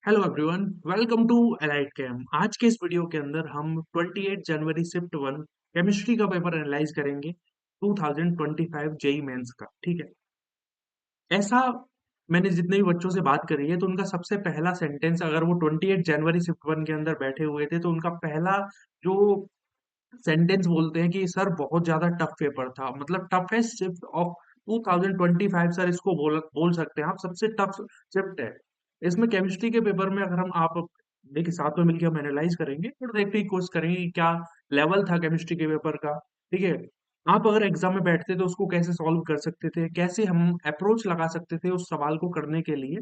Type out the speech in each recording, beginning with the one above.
Hello everyone, welcome to Elite Cam. आज के इस वीडियो के अंदर हम 28 जनवरी शिफ्ट 1 केमिस्ट्री का पेपर एनालाइज करेंगे 2025 जेई मेंस का। ठीक है, ऐसा मैंने जितने भी बच्चों से बात करी है तो उनका सबसे पहला सेंटेंस, अगर वो 28 जनवरी शिफ्ट 1 के अंदर बैठे हुए थे तो उनका पहला जो सेंटेंस बोलते हैं कि सर बहुत ज्यादा टफ पेपर था, मतलब टफेस्ट शिफ्ट ऑफ 2025। सर इसको बोल सकते हैं आप, सबसे टफ शिफ्ट है। इसमें केमिस्ट्री के पेपर में अगर हम आप देखिए साथ में मिलकर हम एनालाइज करेंगे और देखने की कोशिश करेंगे कि क्या लेवल था केमिस्ट्री के पेपर का। ठीक है, आप अगर एग्जाम में बैठते तो उसको कैसे सॉल्व कर सकते थे, कैसे हम अप्रोच लगा सकते थे उस सवाल को करने के लिए।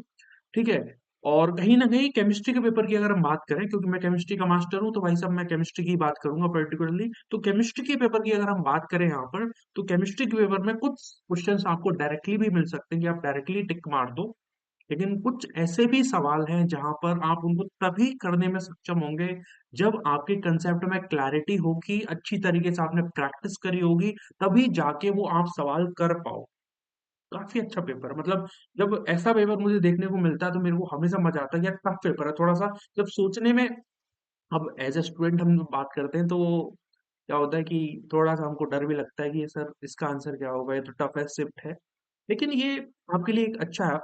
ठीक है, और कहीं न कहीं केमिस्ट्री के पेपर की अगर हम बात करें, क्योंकि मैं केमिस्ट्री का मास्टर हूँ, तो भाई साहब मैं केमिस्ट्री की बात करूँगा पर्टिकुलरली। तो केमिस्ट्री के पेपर की अगर हम बात करें यहाँ पर, तो केमिस्ट्री के पेपर में कुछ क्वेश्चंस आपको डायरेक्टली भी मिल सकते हैं कि आप डायरेक्टली टिक मार दो। लेकिन कुछ ऐसे भी सवाल हैं जहाँ पर आप उनको तभी करने में सक्षम होंगे जब आपके कंसेप्ट में क्लैरिटी होगी, अच्छी तरीके से आपने प्रैक्टिस करी होगी, तभी जाके वो आप सवाल कर पाओ। काफ़ी अच्छा पेपर है, मतलब जब ऐसा पेपर मुझे देखने को मिलता है तो मेरे को हमेशा मज़ा आता है कि यार टफ पेपर है थोड़ा-सा, जब सोचने में। अब एज़ अ स्टूडेंट हम बात करते हैं तो क्या होता है कि थोड़ा-सा हमको डर भी लगता है कि ये सर इसका आंसर क्या होगा? ये तो टफेस्ट शिफ्ट है। लेकिन ये आपके लिए एक अच्छा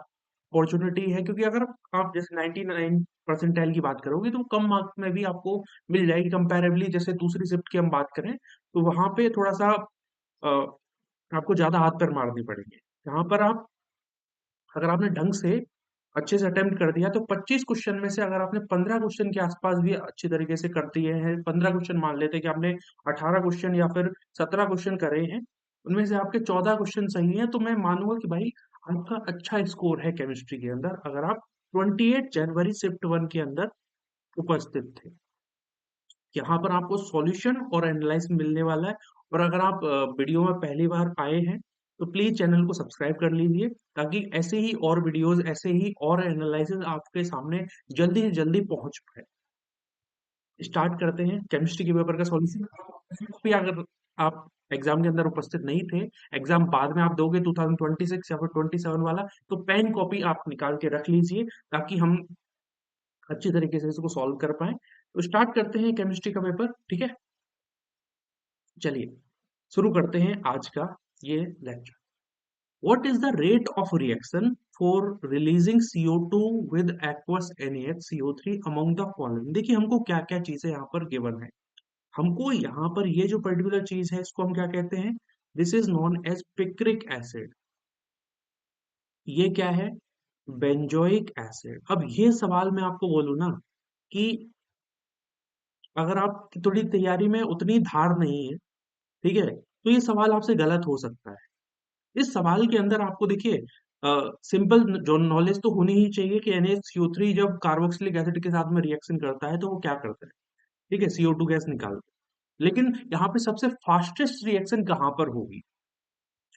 अपॉर्च्युनिटी है, क्योंकि अगर आप जैसे 99 परसेंटाइल की बात करोगे तो कम मार्क्स में भी आपको मिल जाएगी कंपैरेबली। जैसे दूसरी शिफ्ट की हम बात करें तो वहाँ पे थोड़ा-सा अ, आपको ज़्यादा हाथ-पैर मारने पड़ेंगे। यहाँ पर आप, अगर आपने ढंग से अच्छे से अटेम्प्ट कर दिया तो 25 क्वेश्चन में से अगर आपने 15 क्वेश्चन के आसपास भी अच्छी तरीके से कर दिए हैं, 15 क्वेश्चन मान लेते हैं कि आपने 18 क्वेश्चन या फिर 17 क्वेश्चन करे हैं, उनमें से आपके 14 क्वेश्चन सही हैं, तो मैं मानूंगा कि भाई आपका अच्छा स्कोर है केमिस्ट्री के अंदर, अगर आप 28 जनवरी शिफ्ट 1 के अंदर उपस्थित थे। यहाँ पर आपको सॉल्यूशन और एनालाइज मिलने वाला है। और अगर आप वीडियो में पहली बार आए हैं तो प्लीज चैनल को सब्सक्राइब कर लीजिए, ताकि ऐसे ही और वीडियोस, ऐसे ही और एनालिसिस आपके सामने जल्दी से जल्दी पहुंच पाए। स्टार्ट करते हैं केमिस्ट्री के पेपर का सॉल्यूशन भी। अगर आप एग्जाम के अंदर उपस्थित नहीं थे, एग्जाम बाद में आप दोगे 2026 या फिर 27 वाला, तो पेन कॉपी आप निकाल के रख लीजिए ताकि हम अच्छी तरीके से इसको सॉल्व कर पाए। तो स्टार्ट करते हैं केमिस्ट्री का पेपर। ठीक है, चलिए शुरू करते हैं आज का ये lecture. What is the rate of reaction for releasing CO2 with aqueous NaHCO3 among the following. देखिए हमको क्या क्या चीजें यहाँ पर गिवन है। हमको यहाँ पर ये जो पर्टिकुलर चीज है इसको हम क्या कहते हैं, this is known as picric acid. ये क्या है? Benzoic acid. अब ये सवाल मैं आपको बोलूं ना कि अगर आपकी थोड़ी तैयारी में उतनी धार नहीं है, ठीक है, तो ये सवाल आपसे गलत हो सकता है। इस सवाल के अंदर आपको देखिए सिंपल जो नॉलेज तो होनी ही चाहिए कि NaCO3 जब कार्बोक्सिलिक एसिड के साथ में रिएक्शन करता है तो वो क्या करता है। ठीक है, CO2 गैस निकालता है। लेकिन यहाँ पे सबसे फास्टेस्ट रिएक्शन कहाँ पर होगी?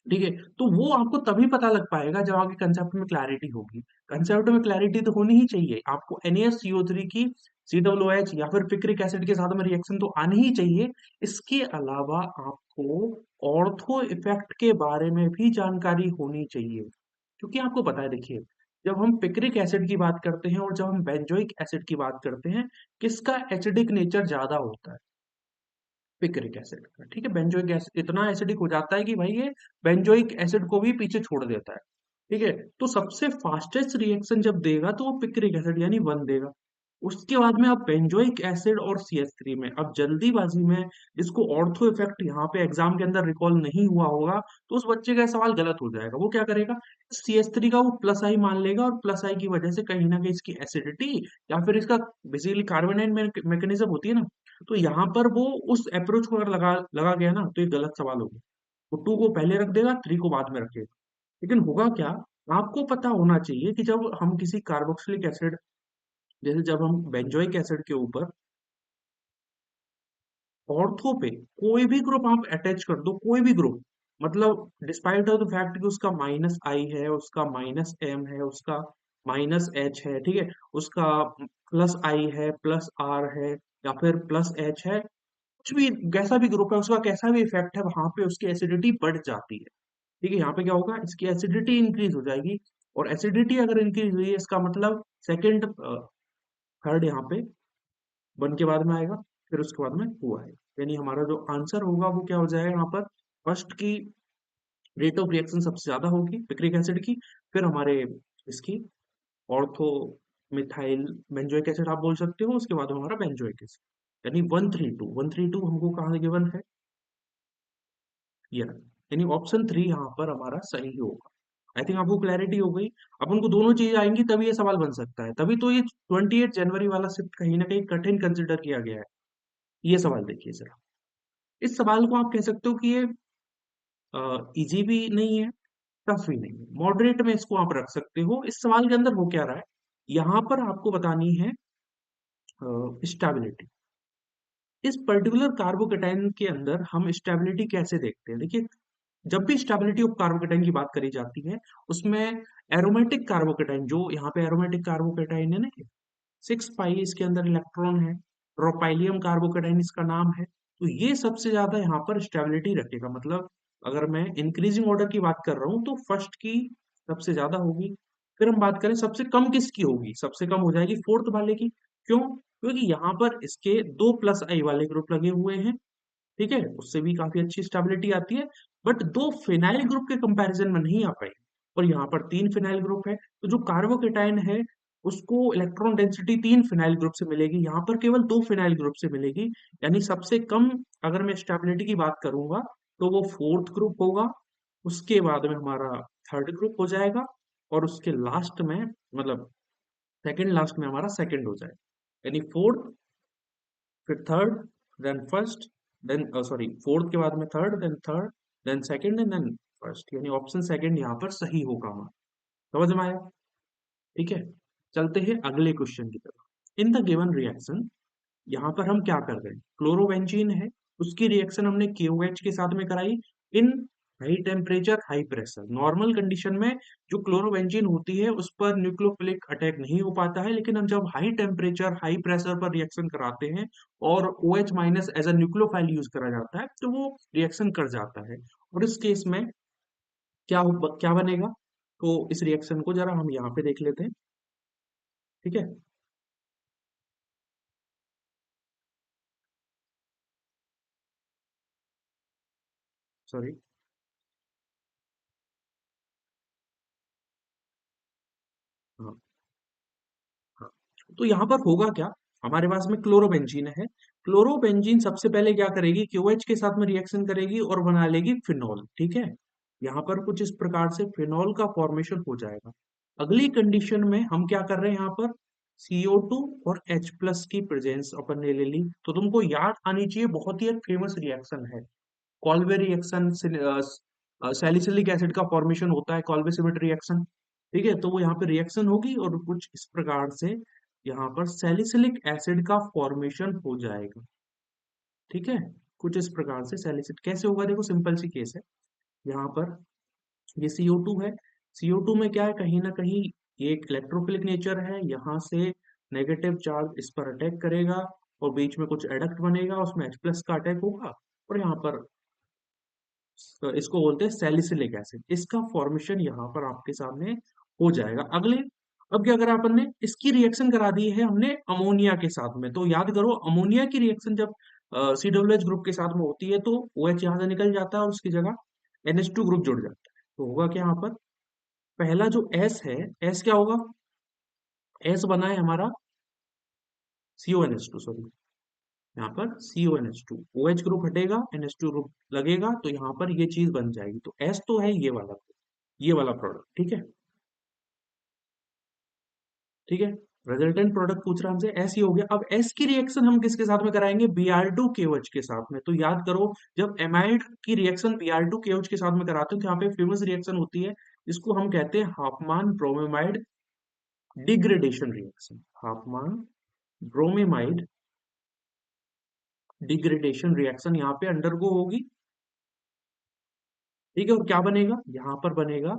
ठीक है, तो वो आपको तभी पता लग पाएगा जब आपके कंसेप्ट में क्लैरिटी होगी। कंसेप्ट में क्लैरिटी तो होनी ही चाहिए, आपको NaCO3 की COOH या फिर पिक्रिक एसिड के साथ में रिएक्शन तो आनी ही चाहिए। इसके अलावा आपको ऑर्थो इफेक्ट के बारे में भी जानकारी होनी चाहिए, क्योंकि आपको पता है देखिए, जब हम पिक्रिक एसिड की बात करते हैं और जब हम बेंजोइक एसिड की बात करते हैं, किसका एसिडिक नेचर ज्यादा होता है? पिक्रिक एसिड का। ठीक है, बेंजोइक एसिड इतना एसिडिक हो जाता है कि भाई ये बेंजोइक एसिड को भी पीछे छोड़ देता है। ठीक है, तो सबसे फास्टेस्ट रिएक्शन जब देगा तो वो पिक्रिक एसिड यानी 1 देगा। उसके बाद में आप बेंजोइक एसिड और CH3 में, अब जल्दीबाजी में जिसको ऑर्थो इफेक्ट यहाँ पे एग्जाम के अंदर रिकॉल नहीं हुआ होगा, तो उस बच्चे का सवाल गलत हो जाएगा। वो क्या करेगा, CH3 का वो प्लस आई मान लेगा और प्लस आई की वजह से कहीं ना कहीं इसकी एसिडिटी या फिर इसका बेसिकली कार्बोनाइट मैकेनिज्म होती है ना, तो यहाँ पर वो उस अप्रोच को अगर लगा लगा गया ना तो ये गलत सवाल होगा। वो 2 को पहले रख देगा, 3 को बाद में रखेगा। लेकिन होगा क्या, आपको पता होना चाहिए कि जब हम किसी कार्बोक्सिलिक एसिड, जैसे जब हम बेंजोइक एसिड के ऊपर ऑर्थो पे कोई भी ग्रुप आप अटैच कर दो, कोई भी ग्रुप, मतलब डिस्पाइट ऑफ द फैक्ट कि उसका माइनस आई है, उसका माइनस एम है, उसका माइनस एच है, ठीक है, उसका प्लस आई है, प्लस आर है, या फिर प्लस एच है, कुछ भी कैसा भी ग्रुप है, उसका कैसा भी इफेक्ट है, वहां पे उसकी एसिडिटी बढ़ जाती है। ठीक है, यहाँ पे क्या होगा, इसकी एसिडिटी इंक्रीज हो जाएगी। और एसिडिटी अगर इंक्रीज हुई है, इसका मतलब सेकेंड थर्ड यहाँ पे वन के बाद में आएगा, फिर उसके बाद में टू आएगा। यानी हमारा जो आंसर होगा वो क्या हो जाएगा यहाँ पर, फर्स्ट की रेट ऑफ रिएक्शन सबसे ज्यादा होगी पिक्रिक एसिड की, फिर हमारे इसकी ऑर्थो मिथाइल बेंजोइक एसिड आप बोल सकते हो, उसके बाद हमारा बेंजोइक एसिड। यानी 132 हमको कहाँ गिवन है, ये यानी ऑप्शन 3 यहाँ पर हमारा सही होगा। आई थिंक आपको क्लैरिटी हो गई। अब उनको दोनों चीज आएंगी तभी ये सवाल बन सकता है, तभी तो ये 28 जनवरी वाला शिफ्ट कहीं ना कहीं कठिन कंसिडर किया गया है। ये सवाल देखिए जरा, इस सवाल को आप कह सकते हो कि ये इजी भी नहीं है, टफ भी नहीं है, मॉडरेट में इसको आप रख सकते हो। इस सवाल के अंदर हो क्या रहा है, यहाँ पर आपको बतानी है स्टेबिलिटी। इस पर्टिकुलर कार्बोकेटाइन के अंदर हम स्टेबिलिटी कैसे देखते हैं, देखिए जब भी स्टेबिलिटी ऑफ कार्बोकेटाइन की बात करी जाती है, उसमें एरोमेटिक कार्बोकेटाइन, जो यहाँ पे एरोमेटिक कार्बोकेटाइन है ना, 6 पाई इसके अंदर इलेक्ट्रॉन है, प्रोपाइलियम कार्बोकेटाइन इसका नाम है, तो ये सबसे ज्यादा यहाँ पर स्टेबिलिटी रखेगा। मतलब अगर मैं इंक्रीजिंग ऑर्डर की बात कर रहा हूँ तो फर्स्ट की सबसे ज्यादा होगी, फिर हम बात करें सबसे कम किसकी होगी, सबसे कम हो जाएगी फोर्थ वाले की। क्यों? क्योंकि यहाँ पर इसके 2 प्लस आई वाले ग्रुप लगे हुए हैं, ठीक है, उससे भी काफी अच्छी स्टेबिलिटी आती है, बट 2 फिनाइल ग्रुप के कंपैरिजन में नहीं आ पाई। और यहाँ पर 3 फिनाइल ग्रुप है, तो जो कार्बोकेटाइन है उसको इलेक्ट्रॉन डेंसिटी 3 फिनाइल ग्रुप से मिलेगी, यहाँ पर केवल 2 फिनाइल ग्रुप से मिलेगी। यानी सबसे कम अगर मैं स्टेबिलिटी की बात करूंगा तो वो फोर्थ ग्रुप होगा, उसके बाद में हमारा थर्ड ग्रुप हो जाएगा, और उसके लास्ट में, मतलब सेकंड लास्ट में हमारा सेकंड हो जाएगा। यानी फोर्थ, फिर third, then first, then sorry fourth के बाद में third, then second and then first. यानी ऑप्शन सेकंड यहाँ पर सही होगा हमारा। समझ में आया? ठीक है, चलते हैं अगले क्वेश्चन की तरफ। इन द गिवन रिएक्शन, यहाँ पर हम क्या कर रहे हैं, क्लोरोबेंजीन है, उसकी रिएक्शन हमने KOH के साथ में कराई इन high temperature high pressure. Normal condition में जो क्लोरोबेंजीन होती है उस पर न्यूक्लियोफिलिक अटैक नहीं हो पाता है, लेकिन हम जब हाई टेम्परेचर हाई प्रेशर पर रिएक्शन कराते हैं और OH minus as a nucleophile use करा जाता है तो वो रिएक्शन कर जाता है। और इस केस में क्या बनेगा, तो इस रिएक्शन को जरा हम यहाँ पे देख लेते हैं। ठीक है, सॉरी, हाँ हाँ, तो यहाँ पर होगा क्या, हमारे पास में क्लोरोबेंजीन है, क्लोरोबेंजीन सबसे पहले क्या करेगी, क्यूएच के साथ में रिएक्शन करेगी और बना लेगी फिनॉल। ठीक है, यहाँ पर कुछ इस प्रकार से फिनॉल का फॉर्मेशन हो जाएगा। अगली कंडीशन में हम क्या कर रहे हैं, यहाँ पर CO2 और H प्लस की प्रेजेंस अपन ने ले ली, तो तुमको याद आनी चाहिए, बहुत ही एक फेमस रिएक्शन है कॉल्वे रिएक्शन। सैलिसिलिक एसिड का फॉर्मेशन होता है कॉल्वे सिमेट रिएक्शन। ठीक है, तो वो यहाँ पे रिएक्शन होगी और कुछ इस प्रकार से यहाँ पर सैलिसिलिक एसिड का फॉर्मेशन हो जाएगा। ठीक है, कुछ इस प्रकार से सैलिसिड कैसे होगा, देखो सिंपल सी केस है। यहाँ पर ये CO2 है, CO2 में क्या है, कहीं ना कहीं ये एक इलेक्ट्रोफिलिक नेचर है, यहाँ से नेगेटिव चार्ज इस पर अटैक करेगा और बीच में कुछ एडक्ट बनेगा, उसमें H प्लस का अटैक होगा, और यहाँ पर तो इसको बोलते हैं सैलिसिलिक एसिड। इसका फॉर्मेशन यहाँ पर आपके सामने हो जाएगा। अगले, अब क्या करा अपन ने, इसकी रिएक्शन करा दी है हमने अमोनिया के साथ में, तो याद करो अमोनिया की रिएक्शन जब COH ग्रुप के साथ में होती है तो OH यहाँ से निकल जाता है और उसकी जगह NH2 ग्रुप जुड़ जाता है। तो होगा क्या यहाँ पर, पहला जो S है, S क्या होगा, S बना है हमारा CONH2, सॉरी, यहाँ पर CONH2, OH ग्रुप हटेगा, NH2 ग्रुप लगेगा, तो यहाँ पर ये चीज बन जाएगी। तो S तो है ये वाला, ये वाला प्रोडक्ट। ठीक है, ठीक है, रिजल्टेंट प्रोडक्ट पूछ रहा है हमसे, एस ही हो गया। अब एस की रिएक्शन हम किसके साथ में कराएंगे, Br2KOH के साथ में। तो याद करो, जब एमाइड की रिएक्शन Br2KOH के साथ में कराते हैं तो यहाँ पे फेमस रिएक्शन होती है, जिसको हम कहते हैं Hofmann bromamide degradation reaction. Hofmann bromamide degradation reaction यहाँ पे अंडरगो होगी। ठीक है, और क्या बनेगा, यहाँ पर बनेगा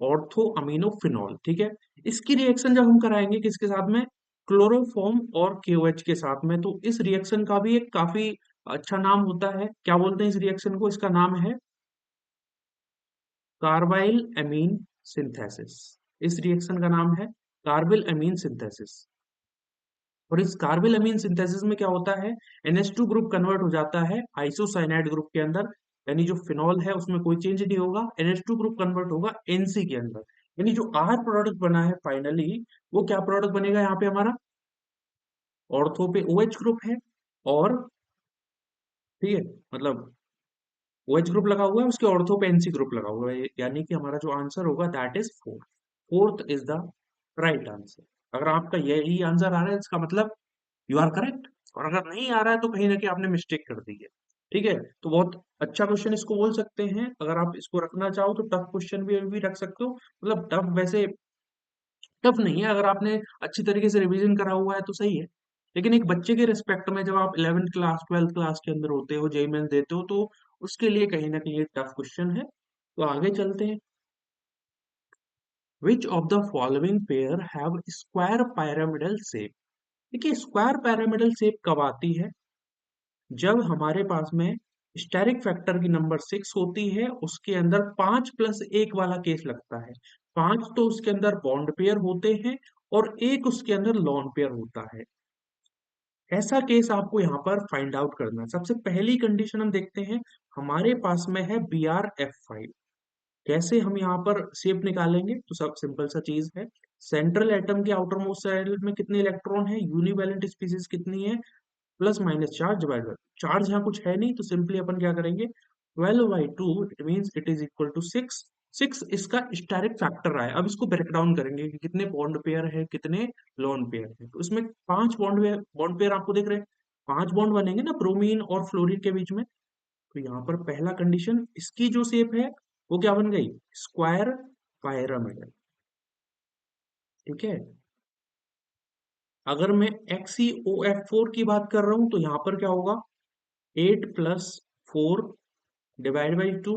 ऑर्थो अमीनो फिनॉल। ठीक है, इसकी रिएक्शन जब हम कराएंगे किसके साथ में, क्लोरोफॉर्म और KOH के साथ में, तो इस रिएक्शन का भी एक काफी अच्छा नाम होता है। क्या बोलते हैं इस रिएक्शन को, इसका नाम है कार्बाइल एमीन सिंथेसिस। इस रिएक्शन का नाम है कार्बिल अमीन सिंथेसिस। और इस कार्बिल अमीन सिंथेसिस में क्या होता है, NH2 ग्रुप कन्वर्ट हो जाता है आइसोसाइनाइड ग्रुप के अंदर, यानी जो फिनॉल है उसमें कोई चेंज नहीं होगा, NH2 ग्रुप कन्वर्ट होगा NC के अंदर, यानी जो R प्रोडक्ट बना है फाइनली, वो क्या प्रोडक्ट बनेगा यहाँ पे हमारा, ऑर्थो पे OH ग्रुप है, और ठीक है, मतलब OH ग्रुप लगा हुआ है, उसके ऑर्थो पे NC ग्रुप लगा हुआ है, यानी कि हमारा जो आंसर होगा that is fourth. Fourth is the right answer. अगर आपका यही आंसर आ रहा है इसका मतलब यू आर करेक्ट, और अगर नहीं आ रहा है तो कहीं ना कहीं आपने मिस्टेक कर दी है। ठीक है, तो बहुत अच्छा क्वेश्चन इसको बोल सकते हैं। अगर आप इसको रखना चाहो तो टफ क्वेश्चन भी रख सकते हो, मतलब टफ वैसे टफ नहीं है, अगर आपने अच्छी तरीके से रिवीजन करा हुआ है तो सही है। लेकिन एक बच्चे के रिस्पेक्ट में जब आप 11th क्लास 12th क्लास के अंदर होते हो, जेई मेंस देते हो, तो उसके लिए कहीं ना कहीं टफ क्वेश्चन है। तो आगे चलते हैं। Which of the following pair have square pyramidal shape. देखिए, स्क्वायर pyramidal शेप कब आती है, जब हमारे पास में स्टेरिक फैक्टर की नंबर 6 होती है, उसके अंदर 5+1 वाला केस लगता है। 5 तो उसके अंदर बॉन्ड पेयर होते हैं, और एक उसके अंदर लॉन पेयर होता है। ऐसा केस आपको यहाँ पर फाइंड आउट करना है। सबसे पहली कंडीशन हम देखते हैं, हमारे पास में है BrF5। कैसे हम यहाँ पर शेप निकालेंगे, तो सब सिंपल सा चीज है। सेंट्रल एटम के आउटर मोस्ट साइड में कितने इलेक्ट्रॉन है, यूनिवैलेंट स्पीसीज कितनी है, plus minus charge divide by charge, यहाँ कुछ है नहीं, तो सिंपली अपन क्या करेंगे, 12/2 it means it is equal to 6। 6 इसका स्टेरिक फैक्टर आया। अब इसको ब्रेक डाउन करेंगे कि कितने बॉन्ड पेयर है, कितने लोन पेयर है। तो इसमें 5 बॉन्ड पेयर आपको दिख रहे हैं, 5 बॉन्ड बनेंगे ना ब्रोमीन और फ्लोरीन के बीच में। तो यहाँ पर पहला कंडीशन, इसकी जो शेप है वो क्या बन गई, स्क्वायर पायरामिडल। ठीक है, अगर मैं XeOF4 की बात कर रहा हूं तो यहाँ पर क्या होगा, 8+4 डिवाइड बाई 2,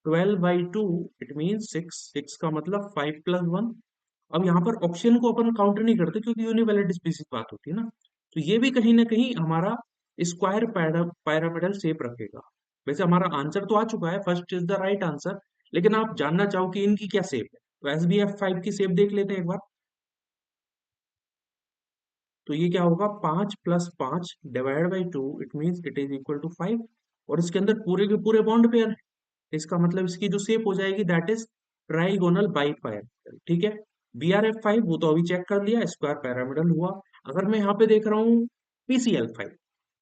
12/2 इट मीन 6। 6 का मतलब 5+1। अब यहाँ पर ऑप्शन को अपन काउंट नहीं करते क्योंकि यूनिवैलिड स्पीसीज बात होती है ना, तो ये भी कहीं ना कहीं हमारा स्क्वायर पायरामिडल शेप रखेगा। वैसे हमारा आंसर तो आ चुका है, first is the right answer, लेकिन आप जानना चाहो कि इनकी क्या शेप है, तो SbF5 की शेप देख लेते हैं एक बार। तो ये क्या होगा, 5+5 divide by 2 it means it is equal to 5, और इसके अंदर पूरे के पूरे बॉन्ड पेयर है। इसका मतलब इसकी जो शेप हो जाएगी दैट इज ट्राइगोनल बाइपायरामिडल। ठीक है, BrF5 वो तो अभी चेक कर लिया, स्क्वायर पैरामिडल हुआ। अगर मैं यहाँ पे देख रहा हूँ PCl5,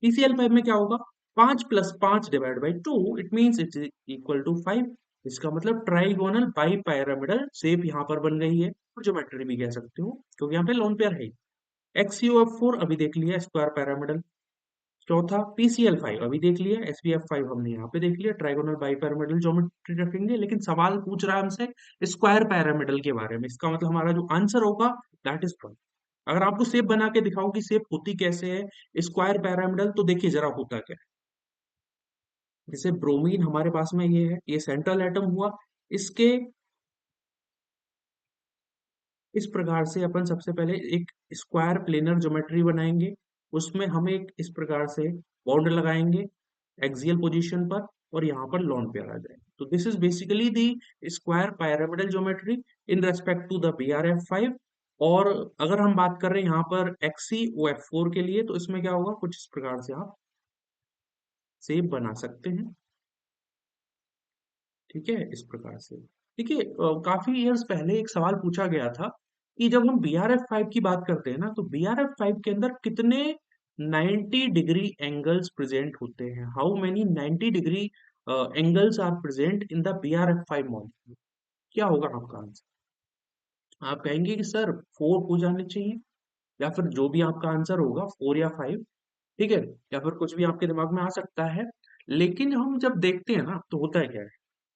PCl5 में क्या होगा, 5+5 divide by 2 it means it is equal to 5। इसका मतलब ट्राइगोनल बाइपायरामिडल शेप यहाँ पर बन गई है, ज्योमेट्री भी कह सकते हो क्योंकि यहाँ पे लोन पेयर है। XeOF4 अभी देख लिया, स्क्वायर पैरामिडल। चौथा PCl5 अभी देख लिया, SbF5 हमने यहाँ पे देख लिया, ट्राइगोनल बाइपिरामिडल ज्योमेट्री रखेंगे। लेकिन सवाल पूछ रहा है हमसे स्क्वायर पैरामिडल के बारे में, इसका मतलब हमारा जो आंसर होगा दैट इज वन। अगर आपको शेप बना के दिखाऊं कि शेप होती कैसे है स्क्वायर पैरामिडल, तो देखिए जरा होता क्या है। जैसे ब्रोमीन हमारे पास में ये है, ये सेंट्रल एटम हुआ, इसके इस प्रकार से अपन सबसे पहले एक स्क्वायर प्लेनर ज्योमेट्री बनाएंगे। उसमें हम एक इस प्रकार से बॉन्ड लगाएंगे एक्सियल पोजीशन पर, और यहाँ पर लोन पेयर आ जाए। तो this is basically the square pyramidal geometry in respect to the BrF5। और अगर हम बात कर रहे हैं यहाँ पर XeOF4 के लिए, तो इसमें क्या होगा, कुछ इस प्रकार से आप शेप बना सकते हैं। ठीक है, इस प्रकार से। देखिए, काफी इयर्स पहले एक सवाल पूछा गया था कि जब हम BrF5 की बात करते हैं ना, तो BrF5 के अंदर कितने 90 डिग्री एंगल्स प्रेजेंट होते हैं, how many 90 degree angles are present in the BrF5 molecule. क्या होगा आपका आंसर, आप कहेंगे कि सर 4 हो जाने चाहिए, या फिर जो भी आपका आंसर होगा 4 या 5। ठीक है, या फिर कुछ भी आपके दिमाग में आ सकता है। लेकिन हम जब देखते हैं ना, तो होता है क्या है,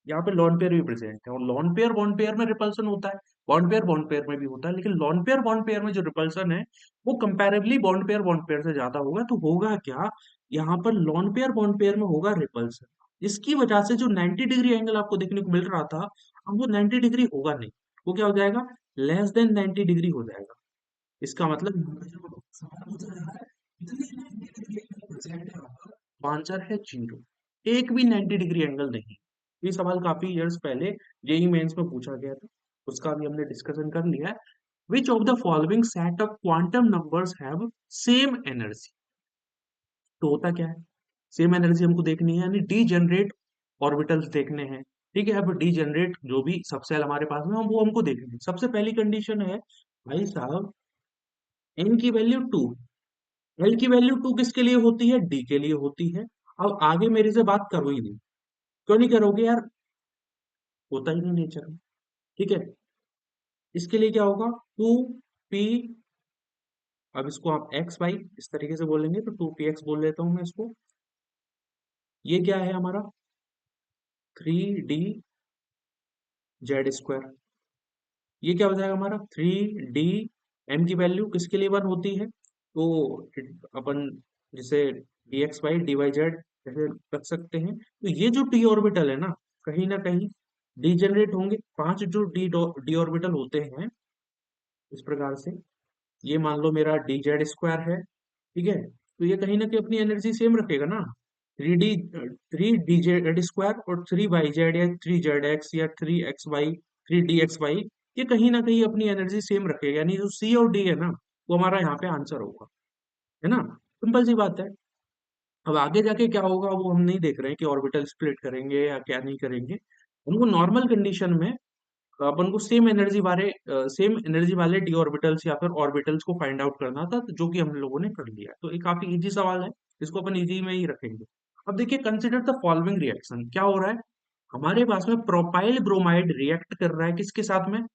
यहाँ पे लॉन पेयर भी प्रेजेंट है, और लॉन पेयर बॉन्ड पेयर में रिपल्सन होता है, बॉन्ड पेयर बॉन्ड पेयर में भी होता है, लेकिन लॉन पेयर बॉन्ड पेयर में जो रिपल्सन है वो कंपैरेबली बॉन्ड पेयर से ज्यादा होगा। तो होगा क्या, यहाँ पर लॉन पेयर बॉन्ड पेयर में होगा रिपल्सन, जिसकी वजह से जो 90 डिग्री एंगल आपको देखने को मिल रहा था, अब वो 90 डिग्री होगा नहीं, वो क्या हो जाएगा, लेस देन 90 डिग्री हो जाएगा। इसका मतलब आंसर है 0, एक भी 90 डिग्री एंगल नहीं। ये सवाल काफी इयर्स पहले जेई मेंस में पूछा गया था। उसका भी हमने डिस्कशन कर लिया है। Which of the following set of quantum numbers have same energy. तो होता क्या है, सेम एनर्जी हमको देखनी है, यानी डी जनरेट ऑर्बिटल्स देखने हैं। ठीक है, अब डी जनरेट जो भी सबसेल हमारे पास में वो हमको देखने हैं। सबसे पहली कंडीशन है भाई साहब, एन की वैल्यू 2, एल की वैल्यू 2 किसके लिए होती है, डी के लिए होती है। अब आगे मेरे से बात करो ही नहीं, क्यों नहीं करोगे यार, होता ही नहीं नेचर में। ठीक है, इसके लिए क्या होगा, 2 पी, अब इसको आप एक्स वाई इस तरीके से बोलेंगे तो 2 px बोल लेता हूं मैं इसको। ये क्या है हमारा, 3d z²। ये क्या हो जाएगा हमारा, 3d, m की वैल्यू किसके लिए 1 होती है, तो अपन जिसे dx/dy z ऐसे रख सकते हैं। तो ये जो d ऑर्बिटल है ना कहीं डीजेनरेट होंगे। 5 जो डी ऑर्बिटल होते हैं इस प्रकार से, ये मान लो मेरा dz² है, ठीक है, तो ये कहीं ना कहीं अपनी एनर्जी सेम रखेगा ना, 3d z² और 3yz या 3zx या 3xy 3dxy, ये कहीं ना कहीं अपनी एनर्जी सेम रखेगा, यानी जो सी और डी है ना, वो हमारा यहाँ पे आंसर होगा, है ना। सिंपल सी बात है। अब आगे जाके क्या होगा वो हम नहीं देख रहे हैं कि ऑर्बिटल स्प्लिट करेंगे या क्या नहीं करेंगे। उनको नॉर्मल कंडीशन में अपन को सेम एनर्जी वाले डी ऑर्बिटल्स या फिर ऑर्बिटल्स को फाइंड आउट करना था, तो जो कि हम लोगों ने कर लिया। तो ये काफी इजी सवाल है, इसको अपन इजी में ही रखेंगे। अब देखिए, कंसिडर द फॉलोइंग रिएक्शन, क्या हो रहा है हमारे पास में, प्रोपाइल ब्रोमाइड रिएक्ट कर रहा है किसके साथ में,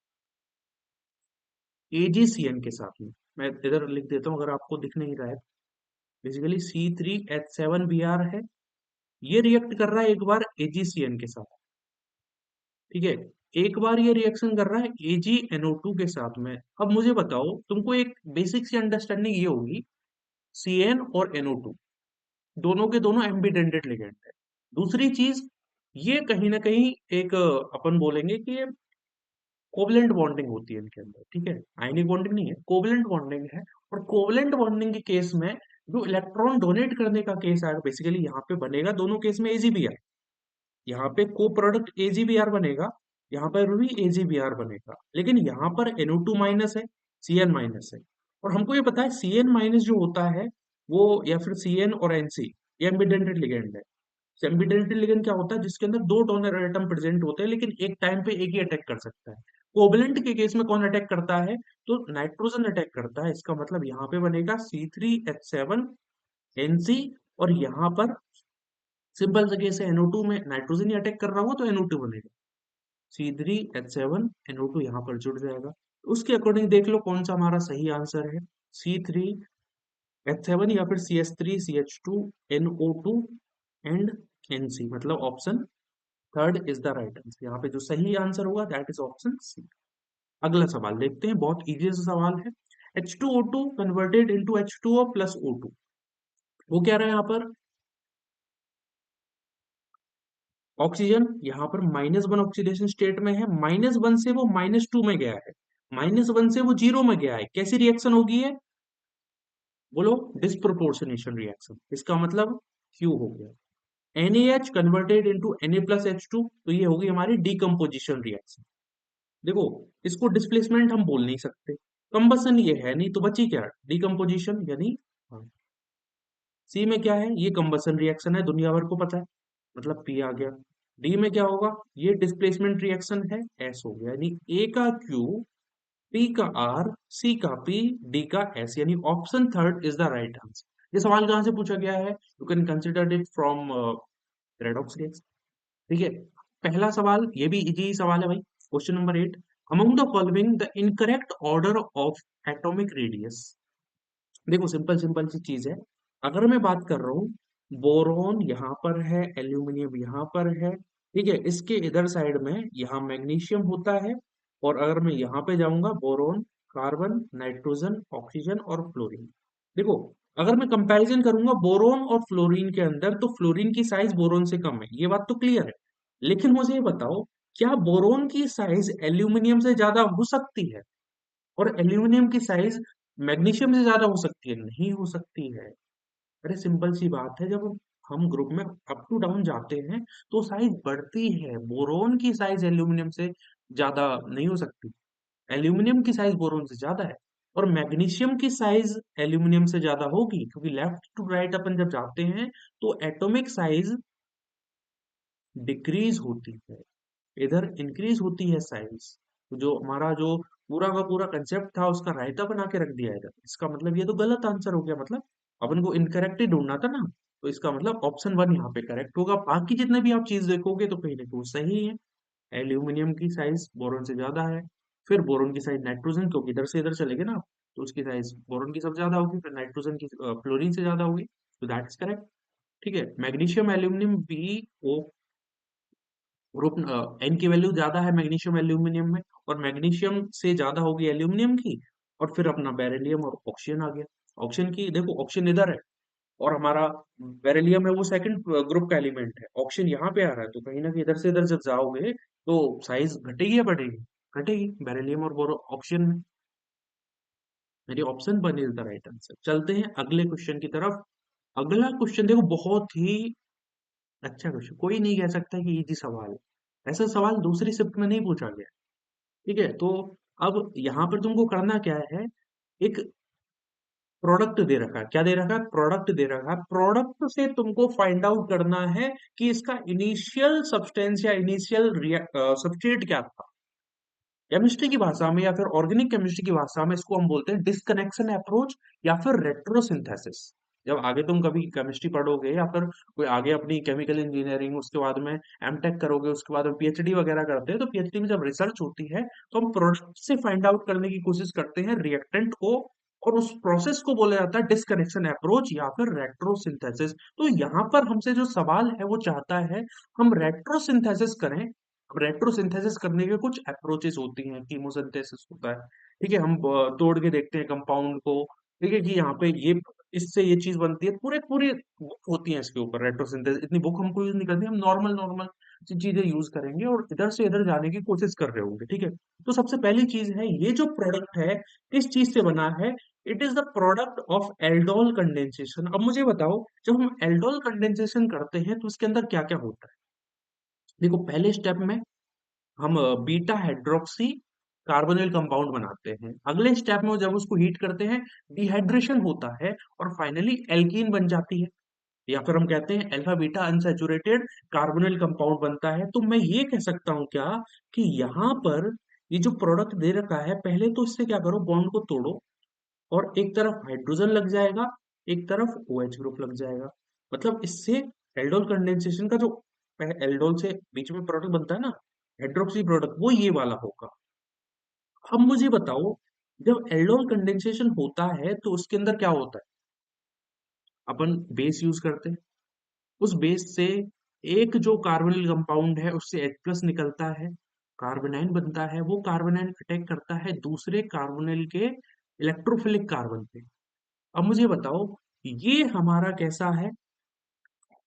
एजीसीएन के साथ में। मैं इधर लिख देता हूँ अगर आपको दिख नहीं रहा है, बेसिकली C3H7Br है, ये रिएक्ट कर रहा है एक बार एजीसीएन के साथ। ठीक है, एक बार ये रिएक्शन कर रहा है AgNO2 के साथ में। अब मुझे बताओ, तुमको एक बेसिक सी अंडरस्टैंडिंग ये होगी, CN और NO2 दोनों के दोनों एम्बिडेंटेड लिगेंड है। दूसरी चीज, ये कहीं ना कहीं एक अपन बोलेंगे कि ये कोवलेंट बॉन्डिंग होती है इनके अंदर। ठीक है, आयनिक बॉन्डिंग नहीं है, कोवलेंट बॉन्डिंग है। और कोवलेंट बॉन्डिंग के केस में जो इलेक्ट्रॉन डोनेट करने का केस आएगा, बेसिकली यहाँ पे बनेगा दोनों केस में AgBr, यहाँ पे को प्रोडक्ट AgBr बनेगा, यहाँ पर भी AgBr बनेगा, लेकिन यहाँ पर NO2 माइनस है, Cn माइनस है। और हमको ये पता है Cn माइनस जो होता है वो, या फिर Cn और Nc, ये एम्बिडेंटेड लिगेंड है। एम्बिडेंटेड लिगेंड क्या होता है, जिसके अंदर दो डोनर एटम प्रेजेंट होते हैं, लेकिन एक टाइम पे एक ही अटैक कर सकता है। कोवलेंट के केस में कौन अटैक करता है, तो नाइट्रोजन अटैक करता है। इसका मतलब यहाँ पे बनेगा C3H7Nc, और यहाँ पर सिंपल सा केस है, NO2 में नाइट्रोजन ही अटैक कर रहा हो तो NO2 बनेगा, C3H7NO2 यहाँ पर जुड़ जाएगा। तो उसके अकॉर्डिंग देख लो कौन सा हमारा सही आंसर है, C3H7 या फिर CH3CH2NO2 एंड NC, मतलब option third is the right answer. यहाँ पे जो सही आंसर होगा दैट इज ऑप्शन सी। अगला सवाल देखते हैं, बहुत इजी सा सवाल है। H2O2 converted into H2O plus O2, वो क्या रहा है यहाँ पर, ऑक्सीजन यहाँ पर -1 ऑक्सीडेशन स्टेट में है, -1 से वो -2 में गया है, -1 से वो 0 में गया है। कैसी रिएक्शन होगी है, बोलो, डिस्प्रोपोर्शनेशन रिएक्शन। इसका मतलब क्यू हो गया। NaH कन्वर्टेड इंटू Na+H2, तो ये होगी हमारी डीकम्पोजिशन रिएक्शन। देखो, इसको डिस्प्लेसमेंट हम बोल नहीं सकते, कंबसन ये है नहीं, तो बची क्या, डीकम्पोजिशन, यानी सी में क्या है, ये कंबसन रिएक्शन है, दुनिया भर को पता है, मतलब पी आ गया। डी में क्या होगा, ये डिस्प्लेसमेंट रिएक्शन है, एस हो गया, यानी ए का क्यू, पी का आर, सी का पी, डी का एस, यानी option third is the right answer. ये सवाल कहाँ से पूछा गया है, you can consider it from redox reaction. ठीक है, पहला सवाल ये भी इजी सवाल है भाई। Question number 8, among the following the incorrect order of atomic radius. देखो, सिंपल सिंपल सी चीज है। अगर मैं बात कर रहा हूँ, बोरोन यहाँ पर है, एल्यूमिनियम यहाँ पर है, ठीक है, इसके इधर साइड में यहाँ मैग्नीशियम होता है। और अगर मैं यहाँ पे जाऊंगा, बोरोन, कार्बन, नाइट्रोजन, ऑक्सीजन और फ्लोरीन। देखो, अगर मैं कंपैरिजन करूंगा बोरोन और फ्लोरीन के अंदर, तो फ्लोरीन की साइज बोरोन से कम है, ये बात तो क्लियर है। लेकिन मुझे ये बताओ, क्या बोरोन की साइज एल्यूमिनियम से ज्यादा हो सकती है, और एल्यूमिनियम की साइज मैग्नीशियम से ज्यादा हो सकती है, नहीं हो सकती है। अरे सिंपल सी बात है, जब हम ग्रुप में अप टू डाउन जाते हैं तो साइज बढ़ती है, बोरोन की साइज एल्यूमिनियम से ज्यादा नहीं हो सकती। एल्यूमिनियम की साइज बोरोन से ज्यादा है, और मैग्नीशियम की साइज एल्यूमिनियम से ज्यादा होगी, क्योंकि लेफ्ट टू राइट अपन जब जाते हैं तो एटॉमिक साइज डिक्रीज होती है, इधर इंक्रीज होती है साइज। तो जो हमारा जो पूरा का पूरा कंसेप्ट था उसका रायता बना के रख दिया इधर, इसका मतलब ये तो गलत आंसर हो गया, मतलब अपन को इनकरेक्ट ही ढूंढना था ना। तो इसका मतलब ऑप्शन वन यहाँ पे करेक्ट होगा, बाकी जितने भी आप चीज देखोगे तो कहीं ना कहीं वो सही है। एल्यूमिनियम की साइज बोरोन से ज्यादा है, फिर बोरोन की साइज नाइट्रोजन, क्योंकि इधर से इधर चलेंगे ना, तो उसकी साइज बोरोन की सबसे ज्यादा होगी, फिर नाइट्रोजन की फ्लोरीन से ज्यादा होगी, तो दैट इज करेक्ट। ठीक है, magnesium aluminium B O group, N की वैल्यू ज्यादा है मैग्नीशियम एल्यूमिनियम में, और मैग्नीशियम से ज्यादा होगी एल्यूमिनियम की, और फिर अपना बेरिलियम और ऑक्सीजन आ गया। ऑक्सीजन की देखो, ऑक्सीजन इधर है और हमारा बेरिलियम है वो सेकंड ग्रुप का एलिमेंट है, ऑक्सीजन यहाँ पे आ रहा है, तो कहीं ना कहीं इधर से इधर जब जाओगे तो साइज घटेगी या बढ़ेगी? घटेगी, बेरिलियम और बोरो ऑक्सीजन में। मेरी ऑप्शन बन इज द राइट आंसर। चलते हैं अगले क्वेश्चन की तरफ। अगला क्वेश्चन देखो बहुत ही अच्छा क्वेश्चन, कोई नहीं कह सकता कि इजी सवाल है। ऐसा सवाल दूसरी शिफ्ट में नहीं पूछा गया। ठीक है, तो अब यहाँ पर तुमको करना क्या है, एक प्रोडक्ट दे रखा है, क्या दे रखा है, प्रोडक्ट दे रखा है, प्रोडक्ट से तुमको फाइंड आउट करना है कि इसका इनिशियल सब्सटेंस या इनिशियल सब्सट्रेट क्या था। केमिस्ट्री की भाषा में या फिर ऑर्गेनिक केमिस्ट्री की भाषा में इसको हम बोलते हैं डिस्कनेक्शन अप्रोच या फिर रेट्रोसिंथेसिस। जब आगे तुम कभी केमिस्ट्री पढ़ोगे या फिर कोई आगे अपनी केमिकल इंजीनियरिंग, उसके बाद में एमटेक करोगे, उसके बाद में पीएचडी वगैरह करते हैं, तो पीएचडी में जब रिसर्च होती है तो हम प्रोडक्ट से फाइंड आउट करने की कोशिश करते हैं रिएक्टेंट को, और उस प्रोसेस को बोला जाता है डिस्कनेक्शन अप्रोच या फिर रेट्रोसिंथेसिस। तो यहाँ पर हमसे जो सवाल है वो चाहता है हम रेट्रोसिंथेसिस करें। अब रेट्रोसिंथेसिस करने के कुछ अप्रोचेस होती हैं, कीमोसिंथेसिस होता है। ठीक है, हम तोड़ के देखते हैं कंपाउंड को, ठीक है, कि यहाँ पे ये इससे ये चीज बनती है, पूरे पूरी बुक होती है इसके ऊपर रेट्रोसिंथेसिस। इतनी बुक हमको यूज नहीं करनी, हम नॉर्मल नॉर्मल चीजें यूज करेंगे और इधर से इधर जाने की कोशिश कर रहे होंगे। ठीक है, तो सबसे पहली चीज है, ये जो प्रोडक्ट है किस चीज से बना है? It is the product of aldol condensation. अब मुझे बताओ, जब हम एल्डोल कंडेंसेशन करते हैं तो उसके अंदर क्या क्या होता है? देखो, पहले स्टेप में हम बीटा हाइड्रोक्सी कार्बोनिल कंपाउंड बनाते हैं, अगले स्टेप में जब उसको हीट करते हैं डिहाइड्रेशन होता है, और फाइनली एल्कीन बन जाती है, या फिर हम कहते हैं alpha beta unsaturated carbonyl compound बनता है। तो मैं ये कह सकता हूँ क्या, कि यहाँ पर ये जो प्रोडक्ट दे रखा है, पहले तो इससे क्या करो, बॉन्ड को तोड़ो, और एक तरफ हाइड्रोजन लग जाएगा, एक तरफ OH ग्रुप लग जाएगा। मतलब इससे एल्डोल कंडेंसेशन का जो एल्डोल से बीच में प्रोडक्ट बनता है ना, हाइड्रोक्सी प्रोडक्ट, वो ये वाला होगा। अब मुझे बताओ, जब एल्डोल कंडेंसेशन होता है तो उसके अंदर क्या होता है? अपन बेस यूज करते हैं, उस बेस से एक जो कार्बोनिल कंपाउंड है उससे H+ निकलता है, कार्बोनाइन बनता है, वो कार्बोनाइन अटैक करता है दूसरे कार्बोनिल के इलेक्ट्रोफिलिक कार्बन पे। अब मुझे बताओ, ये हमारा कैसा है,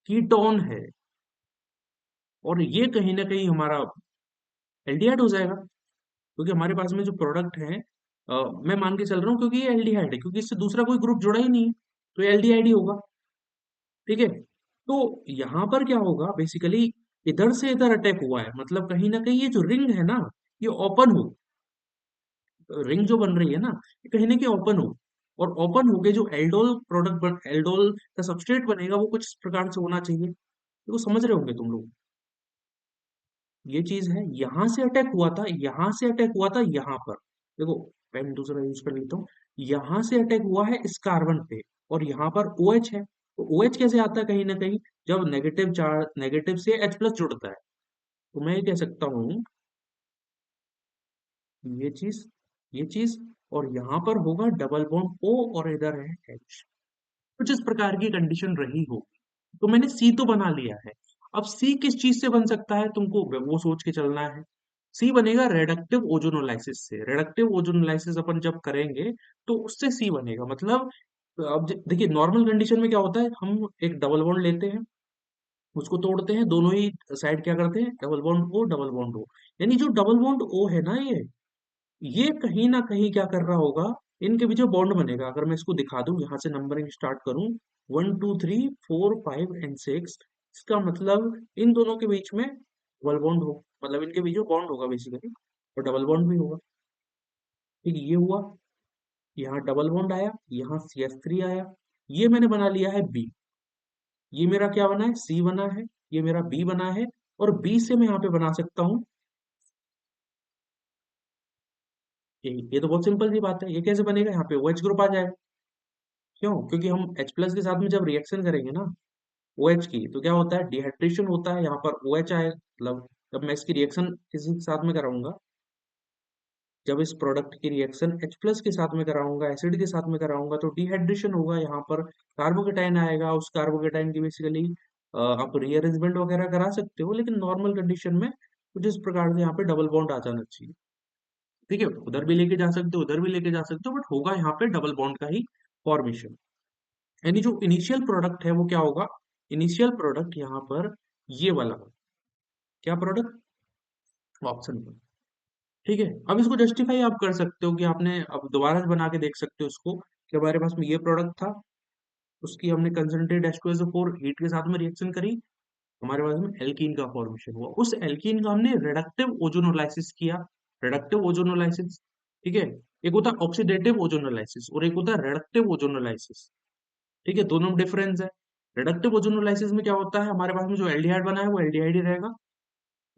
कीटोन है, और ये कहीं ना कहीं हमारा एल्डिहाइड हो जाएगा, क्योंकि हमारे पास में जो प्रोडक्ट है, मैं मान के चल रहा हूँ क्योंकि ये एल्डिहाइड है, क्योंकि इससे दूसरा कोई ग्रुप जुड़ा ही नहीं है, तो ये एल्डिहाइड ही होगा। ठीक है, तो यहाँ पर क्या होगा बेसिकली, इधर से इधर अटैक हुआ है, मतलब कहीं ना कहीं ये जो रिंग है ना, ये ओपन हो, रिंग जो बन रही है ना, ये कहीं ना कहीं ओपन हो, और ओपन होके जो एल्डोल प्रोडक्ट एल्डोल का सबस्ट्रेट बनेगा वो कुछ इस प्रकार से होना चाहिए। देखो, समझ रहे होंगे तुम लोग, ये चीज है, यहां से अटैक हुआ था, यहां से अटैक हुआ था, यहाँ पर देखो, पेन दूसरा यूज कर लेता हूँ, यहां से अटैक हुआ है इस कार्बन पे, और यहाँ पर OH है, तो OH कैसे आता है? कहीं ना कहीं जब नेगेटिव चार्ज, नेगेटिव से H+ जुड़ता है, तो मैं ये कह सकता हूँ ये चीज, ये चीज, और यहाँ पर होगा डबल बॉन्ड O, और इधर है H। कुछ इस प्रकार की कंडीशन रही होगी, तो मैंने सी तो बना लिया है। अब सी किस चीज से बन सकता है, तुमको वो सोच के चलना है। सी बनेगा रेडक्टिव ओजोनोलाइसिस से, रेडक्टिव ओजोनोलाइसिस अपन जब करेंगे तो उससे सी बनेगा। मतलब अब देखिए, नॉर्मल कंडीशन में क्या होता है, हम एक डबल बॉन्ड लेते हैं, उसको तोड़ते हैं, दोनों ही साइड क्या करते हैं, double bond O, double bond O, यानी जो डबल बॉन्ड O है ना, ये कहीं ना कहीं क्या कर रहा होगा, इनके बीच में बॉन्ड बनेगा। अगर मैं इसको दिखा दूं, यहाँ से नंबरिंग स्टार्ट करूं, 1 2 3 4 5 एंड 6, इसका मतलब इन दोनों के बीच में डबल बॉन्ड हो, मतलब इनके बीच में बॉन्ड होगा बेसिकली। और डबल बॉन्ड भी होगा। ठीक है, ये हुआ, यहाँ डबल बॉन्ड आया, यहाँ CH3 आया, ये मैंने बना लिया है बी। ये मेरा क्या बना है, सी बना है, ये मेरा बी बना है, और बी से मैं यहाँ पे बना सकता हूँ, ये तो बहुत सिंपल सी बात है। ये कैसे बनेगा, यहाँ पे OH ग्रुप आ जाएगा। क्यों? क्योंकि हम H+ के साथ में जब रिएक्शन करेंगे ना OH की, तो क्या होता है, डिहाइड्रेशन होता है, यहाँ पर OH आए, मतलब जब मैं इसकी रिएक्शन किसी के साथ में कराऊंगा, जब इस प्रोडक्ट की रिएक्शन H+ के साथ में कराऊंगा, एसिड के साथ में कराऊंगा, तो डिहाइड्रेशन होगा, यहाँ पर कार्बोकेटाइन आएगा, उस कार्बोकेटाइन की बेसिकली आप रीअरेंजमेंट वगैरह करा सकते हो, लेकिन नॉर्मल कंडीशन में कुछ इस प्रकार से यहाँ पे डबल बॉन्ड आ जाना चाहिए। ठीक है, उधर भी लेके जा सकते हो, उधर भी लेके जा सकते हो, बट होगा यहाँ पे डबल बॉन्ड का ही फॉर्मेशन। यानी जो इनिशियल प्रोडक्ट है वो क्या होगा, इनिशियल प्रोडक्ट यहाँ पर ये वाला होगा। क्या प्रोडक्ट, ऑप्शन पर। ठीक है, अब इसको जस्टिफाई आप कर सकते हो कि आपने अब दोबारा से बना के देख सकते हो उसको, कि हमारे पास में ये प्रोडक्ट था, उसकी हमने कंसंट्रेट H2SO4 हीट के साथ में रिएक्शन करी, हमारे पास में एल्कीन का फॉर्मेशन हुआ, उस एल्कीन का हमने रिडक्टिव ओजोनोलाइसिस किया। रिडक्टिव ओजोनोलाइसिस, ठीक है, एक होता है ऑक्सीडेटिव ओजोनोलाइसिस और एक होता है रिडक्टिव ओजोनोलाइसिस। ठीक है, दोनों में डिफरेंस है। रिडक्टिव ओजोनोलाइसिस में क्या होता है, हमारे पास में जो एल्डिहाइड बना है वो एल्डिहाइड ही रहेगा,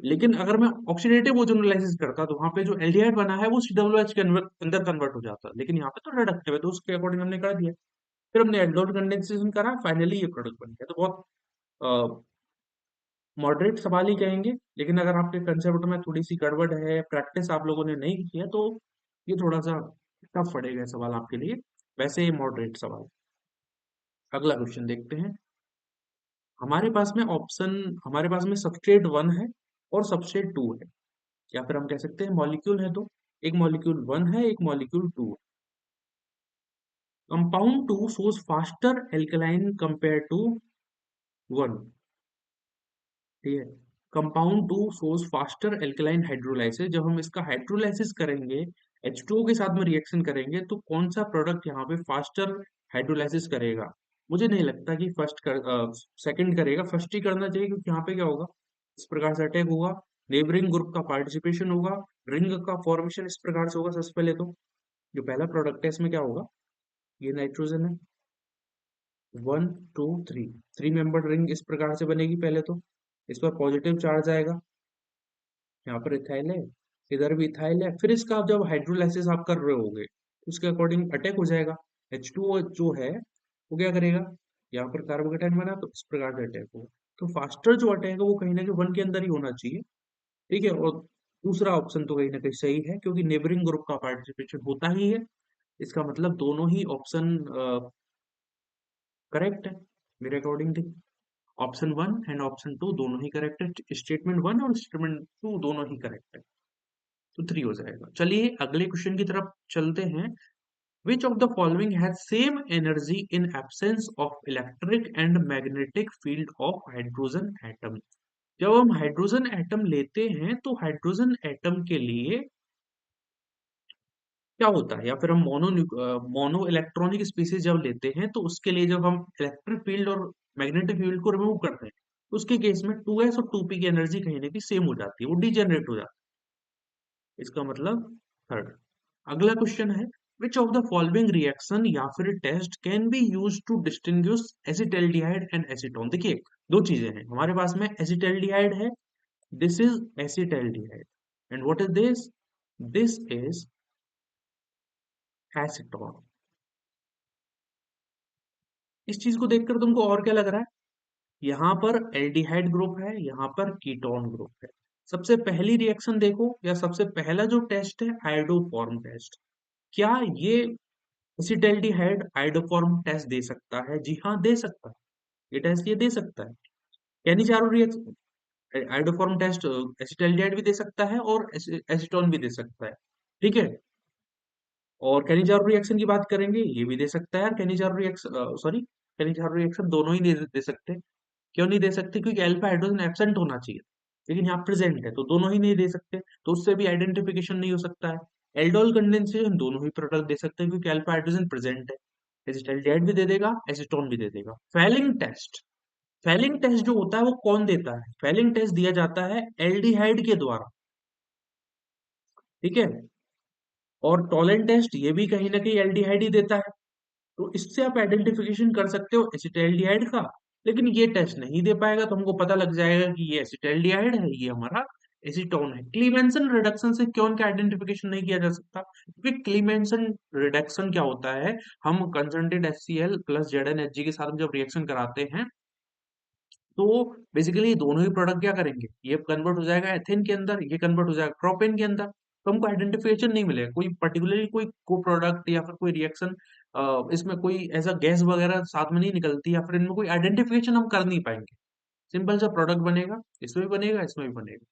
लेकिन अगर मैं ऑक्सीडेटिव ओजोनोलाइसिस करता तो वहां पे जो एल्डिहाइड बना है वो COOH के अंदर कन्वर्ट हो जाता, लेकिन यहाँ पे तो रिडक्टिव है, तो उसके अकॉर्डिंग हमने कर दिया। फिर हमने एल्डोल कंडेंसेशन करा, फाइनली ये प्रोडक्ट बन गया। तो बहुत मॉडरेट सवाल ही कहेंगे, लेकिन अगर आपके कंसेप्ट में थोड़ी सी गड़बड़ है, प्रैक्टिस आप लोगों ने नहीं की है, तो ये थोड़ा सा टफ पड़ेगा सवाल आपके लिए। वैसे ये मॉडरेट सवाल। अगला क्वेश्चन देखते हैं। हमारे पास में ऑप्शन, हमारे पास में सबस्ट्रेट 1 है और सबस्ट्रेट 2 है, या फिर हम कह सकते हैं मॉलिक्यूल है, तो एक मॉलिक्यूल 1 है, एक मॉलिक्यूल 2 है। Compound 2 shows faster alkaline compared to 1। ठीक है, compound 2 shows faster alkaline hydrolysis। जब हम इसका हाइड्रोलाइसिस करेंगे, H2O के साथ में रिएक्शन करेंगे, तो कौन सा प्रोडक्ट यहाँ पे फास्टर हाइड्रोलाइसिस करेगा? मुझे नहीं लगता कि सेकंड करेगा, फर्स्ट ही करना चाहिए, क्योंकि यहाँ पे क्या होगा, इस प्रकार से अटैक होगा, नेबरिंग ग्रुप का पार्टिसिपेशन होगा, रिंग का फॉर्मेशन इस प्रकार से होगा। सबसे पहले तो जो पहला प्रोडक्ट है इसमें क्या होगा, ये नाइट्रोजन है, 1 2 3, 3 मेंबर्ड रिंग इस प्रकार से बनेगी। पहले तो इस पर पॉजिटिव चार्ज आएगा, यहाँ पर इथाइल है, इधर भी इथाइल है, फिर इसका आप जब हाइड्रोलाइसिस आप कर रहे होगे, तो उसके अकॉर्डिंग अटैक हो जाएगा। H2O जो है वो क्या करेगा, यहाँ पर कार्बोकेटाइन बना, तो इस प्रकार से अटैक होगा। तो फास्टर जो अटैक है वो कहीं ना कहीं 1 के अंदर ही होना चाहिए। ठीक है, और दूसरा ऑप्शन तो कहीं ना कहीं सही है, क्योंकि नेबरिंग ग्रुप का पार्टिसिपेशन होता ही है। इसका मतलब दोनों ही ऑप्शन करेक्ट है मेरे अकॉर्डिंग। ऑप्शन 1 एंड ऑप्शन 2 दोनों ही करेक्ट है, स्टेटमेंट 1 और स्टेटमेंट 2 दोनों ही करेक्ट है, तो 3 हो जाएगा। चलिए अगले क्वेश्चन की तरफ चलते हैं। Which of the following has same energy in absence of electric and magnetic field of hydrogen atom. जब हम हाइड्रोजन एटम लेते हैं तो हाइड्रोजन एटम के लिए क्या होता है, या फिर हम मोनो इलेक्ट्रॉनिक स्पीसीज जब लेते हैं, तो उसके लिए जब हम इलेक्ट्रिक फील्ड और मैग्नेटिक फील्ड को रिमूव करते हैं, तो उसके केस में 2s और 2p की एनर्जी कहीं ना कहीं सेम हो जाती है, वो डिजेनरेट हो जाती है। इसका मतलब थर्ड। अगला क्वेश्चन है, which of the following reaction या फिर test can be use to distinguish acetaldehyde and acetone. देखिए दो चीजें हैं हमारे पास में, एसिटाल्डिहाइड है, this is acetaldehyde, and what is this, this is acetone. इस चीज को देखकर तुमको और क्या लग रहा है, यहाँ पर एल्डिहाइड ग्रुप है, यहाँ पर कीटोन ग्रुप है। सबसे पहली रिएक्शन देखो, या सबसे पहला जो टेस्ट है आयोडोफॉर्म टेस्ट, क्या ये एसिटाल्डिहाइड आयोडोफॉर्म टेस्ट दे सकता है? जी हाँ, दे सकता है, ये टेस्ट ये दे सकता है। यानी चारों रिएक्शन, आयोडोफॉर्म टेस्ट एसिटाल्डिहाइड भी दे सकता है और एसीटोन भी दे सकता है। ठीक है, और कैनिजारो रिएक्शन की बात करेंगे, ये भी दे सकता है। और Cannizzaro reaction, sorry, Cannizzaro reaction दोनों ही दे सकते हैं। क्यों नहीं दे सकते, क्योंकि अल्फा हाइड्रोजन एब्सेंट होना चाहिए, लेकिन यहाँ प्रेजेंट है, तो दोनों ही नहीं दे सकते, तो उससे भी आइडेंटिफिकेशन नहीं हो सकता है। एल्डोल कंडेंसेशन दोनों ही प्रोडक्ट दे सकते हैं, क्योंकि अल्फा हाइड्रोजन प्रेजेंट है, एसिटाल्डिहाइड भी दे देगा, एसीटोन भी दे देगा। फैलिंग टेस्ट, फैलिंग टेस्ट जो होता है वो कौन देता है, फैलिंग टेस्ट दिया जाता है एल्डिहाइड के द्वारा। ठीक है। और टॉलेंट टेस्ट ये भी कहीं ना कहीं एल्डिहाइड ही देता है, तो इससे आप आइडेंटिफिकेशन कर सकते हो एसिटाल्डिहाइड का। लेकिन ये टेस्ट नहीं दे पाएगा, तो हमको पता लग जाएगा कि ये एसिटाल्डिहाइड है, ये हमारा एसीटोन है। क्लीमेंसन रिडक्शन से क्यों इनका आइडेंटिफिकेशन नहीं किया जा सकता? क्योंकि क्लीमेंसन रिडक्शन क्या होता है, हम कंसंट्रेट HCl प्लस ZnHg के साथ में जब रिएक्शन कराते हैं, तो बेसिकली दोनों ही प्रोडक्ट क्या करेंगे, ये कन्वर्ट हो जाएगा एथेन के अंदर, ये कन्वर्ट हो जाएगा प्रोपेन के अंदर। तो हमको आइडेंटिफिकेशन नहीं मिलेगा, कोई पर्टिकुलरली कोई को प्रोडक्ट या फिर कोई रिएक्शन इसमें कोई ऐसा गैस वगैरह साथ में नहीं निकलती, या फिर इनमें कोई आइडेंटिफिकेशन हम कर नहीं पाएंगे। सिंपल सा प्रोडक्ट बनेगा, इसमें भी बनेगा, इसमें भी बनेगा।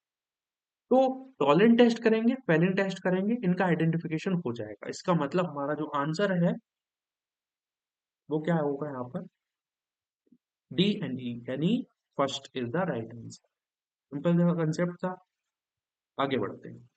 तो टॉलेंट टेस्ट करेंगे, फेलिन टेस्ट करेंगे, इनका आइडेंटिफिकेशन हो जाएगा। इसका मतलब हमारा जो आंसर है वो क्या होगा यहाँ पर, डी एंड ई, यानी first is the right answer. Simple सा कंसेप्ट था। आगे बढ़ते हैं।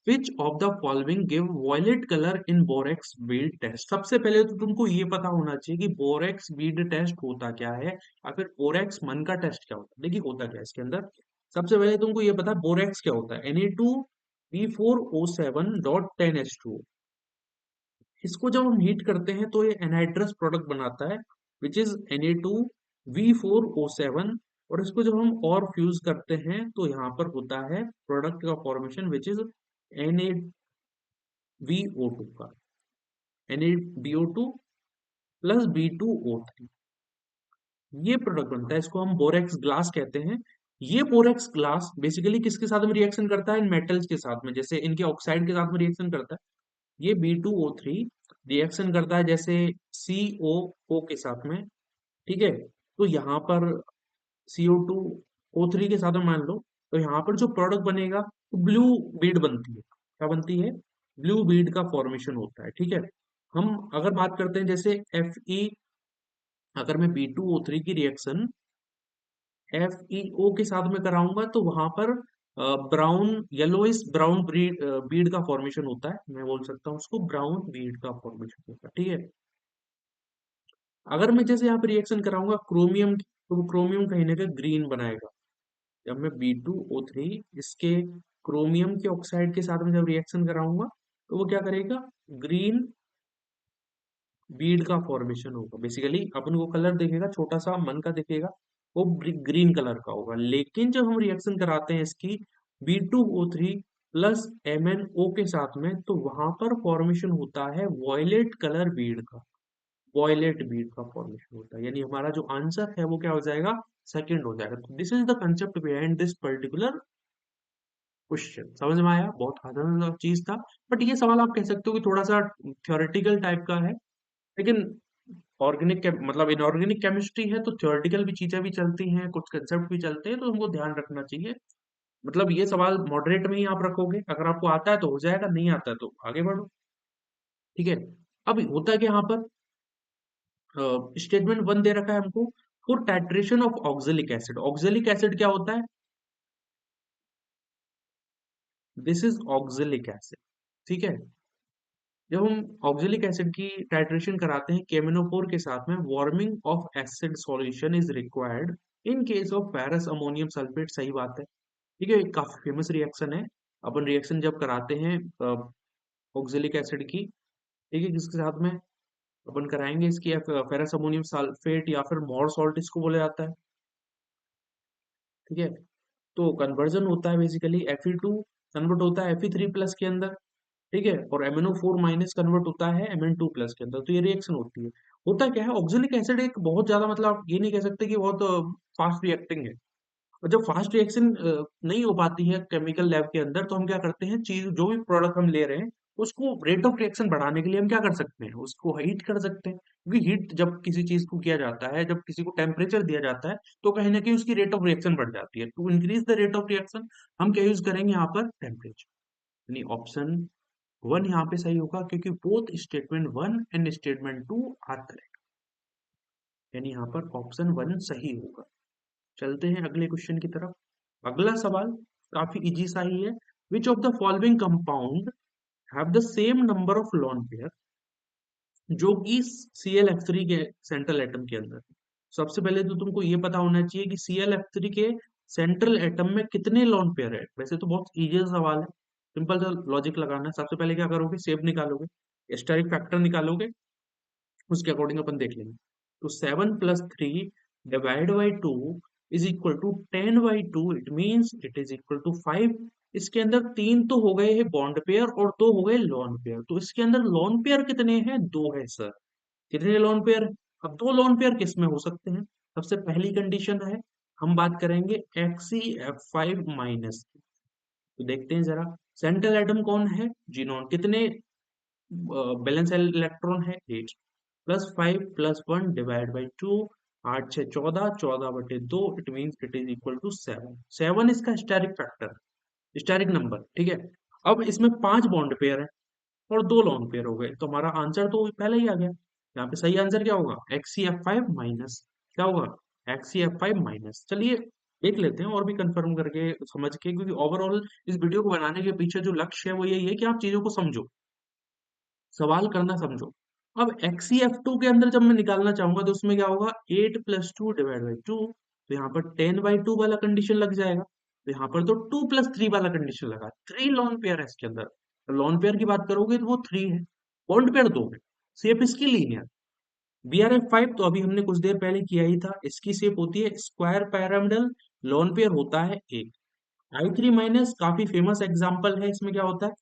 Which of the following give violet colour in borax bead test? सबसे पहले तो तुमको ये पता होना चाहिए कि बोरेक्स बीड टेस्ट होता क्या है, या फिर बोरेक्स मन का टेस्ट क्या होता है। देखिए होता क्या है इसके अंदर। सबसे पहले तुमको ये पता है बोरेक्स क्या होता है, Na2B4O7.10H2। इसको जब हम हीट करते हैं तो ये एनहाइड्रस प्रोडक्ट बनाता है, विच इज Na2B4O7। और इसको जब हम और फ्यूज करते हैं तो यहाँ पर होता है प्रोडक्ट का फॉर्मेशन, विच इज NaVO2 का, NaBO2 प्लस B2O3। ये प्रोडक्ट बनता है, इसको हम बोरेक्स ग्लास कहते हैं। ये बोरेक्स ग्लास बेसिकली किसके साथ में रिएक्शन करता है, इन मेटल्स के साथ में, जैसे इनके ऑक्साइड के साथ में रिएक्शन करता है। ये B2O3 रिएक्शन करता है जैसे COO के साथ में, ठीक है। तो यहाँ पर CO2O3 के साथ में मान लो, तो यहाँ पर जो प्रोडक्ट बनेगा तो ब्लू बीड बनती है। क्या बनती है? ब्लू बीड का फॉर्मेशन होता है, ठीक है। हम अगर बात करते हैं जैसे Fe, अगर मैं B2O3 की रिएक्शन FeO के साथ में कराऊंगा तो वहां पर ब्राउन, येलोइश ब्राउन बीड का फॉर्मेशन होता है। मैं बोल सकता हूँ उसको ब्राउन बीड का फॉर्मेशन होता है, ठीक है। अगर मैं जैसे यहाँ पे रिएक्शन कराऊंगा क्रोमियम की, तो वो क्रोमियम कहीं ना कहीं ग्रीन बनाएगा। जब मैं B2O3 इसके क्रोमियम के ऑक्साइड के साथ में जब रिएक्शन कराऊंगा, तो वो क्या करेगा, ग्रीन बीड का फॉर्मेशन होगा। बेसिकली अपन को कलर देखेगा छोटा सा मन का दिखेगा, वो ग्रीन कलर का होगा। लेकिन जब हम रिएक्शन कराते हैं इसकी B2O3 प्लस MnO के साथ में, तो वहां पर फॉर्मेशन होता है वॉयलेट कलर बीड का, वॉयलेट बीड का फॉर्मेशन होता है। यानी हमारा जो आंसर है वो क्या हो जाएगा, सेकंड हो जाएगा। तो this is the concept behind this particular question. समझ में आया? बहुत आसान सा चीज था। बट ये सवाल आप कह सकते हो कि थोड़ा सा थ्योरेटिकल टाइप का है। लेकिन ऑर्गेनिक मतलब इनऑर्गेनिक केमिस्ट्री है, तो थ्योरेटिकल भी चीजें भी चलती हैं, कुछ कंसेप्ट भी चलते हैं, तो हमको ध्यान रखना चाहिए। मतलब ये सवाल मॉडरेट में ही आप रखोगे, अगर आपको आता है तो हो जाएगा, नहीं आता है तो आगे बढ़ो, ठीक है। अब होता है कि यहाँ पर स्टेटमेंट वन दे रखा है हमको, for titration of oxalic acid. Oxalic acid क्या होता है? दिस इज ऑक्जेलिक एसिड, ठीक है। जब हम ऑक्जेलिक एसिड की टाइट्रेशन कराते हैं केमिनोफोर के साथ में, warming of acid solution is required in case of ferrous ammonium sulphate. सही बात है, ठीक है, काफी फेमस रिएक्शन है। अपन रिएक्शन जब कराते हैं ऑक्जेलिक एसिड की, ठीक है, किसके साथ में अपन कराएंगे, इसकी फेरस अमोनियम सल्फेट या फिर मोर सॉल्ट इसको बोला जाता है, ठीक है। तो कन्वर्जन होता है बेसिकली Fe2 कन्वर्ट होता है Fe3 प्लस के अंदर, ठीक है। और MnO4 माइनस कन्वर्ट होता है Mn2 प्लस के अंदर। तो ये रिएक्शन होती है। होता क्या है, ऑक्जेलिक एसिड एक बहुत ज्यादा, मतलब आप ये नहीं कह सकते कि बहुत फास्ट रिएक्टिंग है। और जब फास्ट रिएक्शन नहीं हो पाती है केमिकल लैब के अंदर, तो हम क्या करते हैं, चीज जो भी प्रोडक्ट हम ले रहे हैं, उसको रेट ऑफ रिएक्शन बढ़ाने के लिए हम क्या कर सकते हैं, उसको हीट कर सकते हैं। क्योंकि हीट जब किसी चीज को किया जाता है, जब किसी को टेम्परेचर दिया जाता है, तो कहीं ना कहीं उसकी रेट ऑफ रिएक्शन बढ़ जाती है। To increase the rate of reaction हम क्या यूज करेंगे यहाँ पर, टेम्परेचर। यानी ऑप्शन वन यहाँ पे सही होगा, क्योंकि both statement one and statement two are correct. यानी यहाँ पर ऑप्शन वन सही होगा। चलते हैं अगले क्वेश्चन की तरफ। अगला सवाल काफी इजी सा ही है। Which of the following compound have the same number of lone pair, जो कि ClF3 के सेंट्रल एटम के अंदर। सबसे पहले तो तुमको ये पता होना चाहिए कि ClF3 के सेंट्रल एटम में कितने लोन पेयर है। वैसे तो बहुत इजी सवाल है, सिंपल सा लॉजिक लगाना है। सबसे पहले क्या करोगे, सेव निकालोगे, स्टेरिक फैक्टर निकालोगे, उसके अकॉर्डिंग अपन देख लेंगे। तो 7 + 3 divide by 2 is equal to 10/2, it means it is equal to 5। इसके अंदर 3 तो हो गए हैं बॉन्ड पेयर और 2 हो गए लोन पेयर। तो इसके अंदर लोन पेयर कितने हैं, 2 है सर। कितने लोन पेयर है? अब 2 लोन पेयर किस में हो सकते हैं? सबसे पहली कंडीशन है, हम बात करेंगे XeF5 की। तो देखते हैं जरा, सेंट्रल एटम कौन है, जीनोन। कितने बैलेंस इलेक्ट्रॉन है, 8। +5 + 1 divide by 2, 8 6 14, 14/2, it means it is equal to 7। 7 इसका स्टेरिक फैक्टर, स्टेरिक नंबर, ठीक है। अब इसमें 5 बॉन्ड पेयर है और 2 लोन पेयर हो गए, तो हमारा आंसर तो पहले ही आ गया। यहाँ पे सही आंसर क्या होगा, XeF5 क्या होगा, XeF5। चलिए देख लेते हैं और भी कंफर्म करके समझ के, क्योंकि ओवरऑल इस वीडियो को बनाने के पीछे जो लक्ष्य है वो यही है कि आप चीजों को समझो, सवाल करना समझो। अब XeF2 के अंदर जब मैं निकालना चाहूंगा तो उसमें क्या होगा, 8 + 2 डिवाइड बाई 2। तो यहाँ पर 10/2 वाला कंडीशन लग जाएगा। तो यहाँ पर तो 2 + 3 वाला कंडीशन लगा, 3 लॉन पेयर है इसके अंदर। लॉन पेयर की बात करोगे तो वो 3 है, बॉन्ड पेयर 2 है। शेप इसकी लीनियर। BRF5 तो अभी हमने कुछ देर पहले किया ही था, इसकी शेप होती है स्क्वायर पिरामिडल, लॉन पेयर होता है एक। I3- काफी फेमस एग्जाम्पल है, इसमें क्या होता है,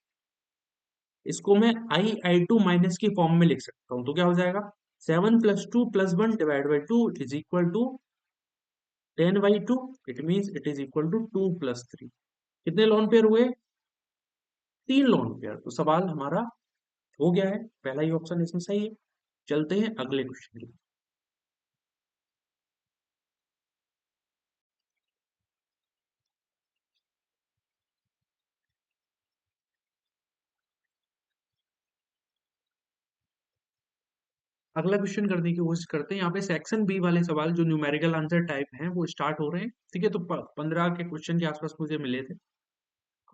इसको मैं I2- की फॉर्म में लिख सकता हूं। तो क्या हो जाएगा, 7 + 2 + 1 divide by 2 is equal to 10/2, it means it is equal to 2 + 3। कितने लोन पेयर हुए, 3 लोन पेयर। तो सवाल हमारा हो गया है, पहला ही ऑप्शन इसमें सही है। चलते हैं अगले क्वेश्चन की। अगला क्वेश्चन करने की कोशिश करते हैं। यहाँ पे सेक्शन बी वाले सवाल जो न्यूमेरिकल आंसर टाइप हैं वो स्टार्ट हो रहे हैं, ठीक है। तो 15 के क्वेश्चन के आसपास मुझे मिले थे।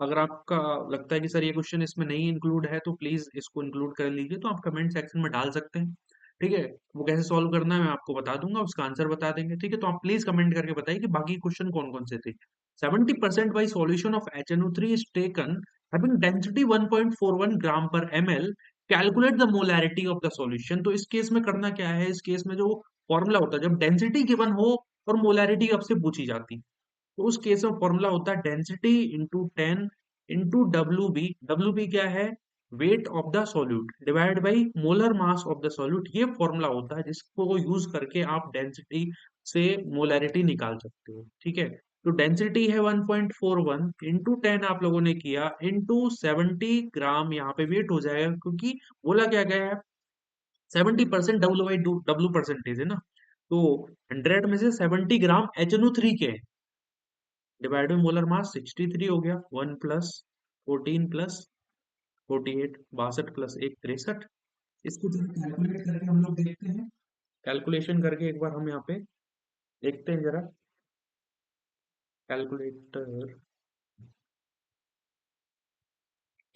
अगर आपका लगता है कि सर ये क्वेश्चन इसमें नहीं इंक्लूड है तो प्लीज इसको इंक्लूड कर लीजिए, तो आप कमेंट सेक्शन में डाल सकते हैं, ठीक है। वो कैसे सॉल्व करना है मैं आपको बता दूंगा, उसका आंसर बता देंगे, ठीक है। तो आप प्लीज कमेंट करके बताइए कि बाकी क्वेश्चन कौन कौन से थे। 70% by solution of HNO3 is taken having density 1.41 ग्राम पर ml, calculate the molarity of the solution. तो इस केस में करना क्या है, इस केस में जो फॉर्मूला होता है, जब डेंसिटी गिवन हो और मोलैरिटी आपसे पूछी जाती, तो उस केस में फॉर्मूला होता है density into 10 into W B क्या है, weight of the solute divide by molar mass of the solute. ये फॉर्मूला होता है जिसको यूज करके आप डेंसिटी से मोलैरिटी निकाल सकते हो, ठीक है। तो डेंसिटी है 1.41 इंटू 10 आप लोगों ने किया इंटू 70 ग्राम, यहाँ पे वेट हो जाएगा क्योंकि बोला क्या गया है, 70% डब्ल्यू परसेंटेज है ना। तो 100 में से 70 ग्राम HNO3 के, डिवाइड में मोलर मास 63 हो गया, 1 + 14 + 48, 62 + 1 63। इसको जब कैलकुलेट करके हम लोग देखते हैं, कैलकुलेशन करके एक बार हम यहाँ पे देखते हैं जरा, कैलकुलेटर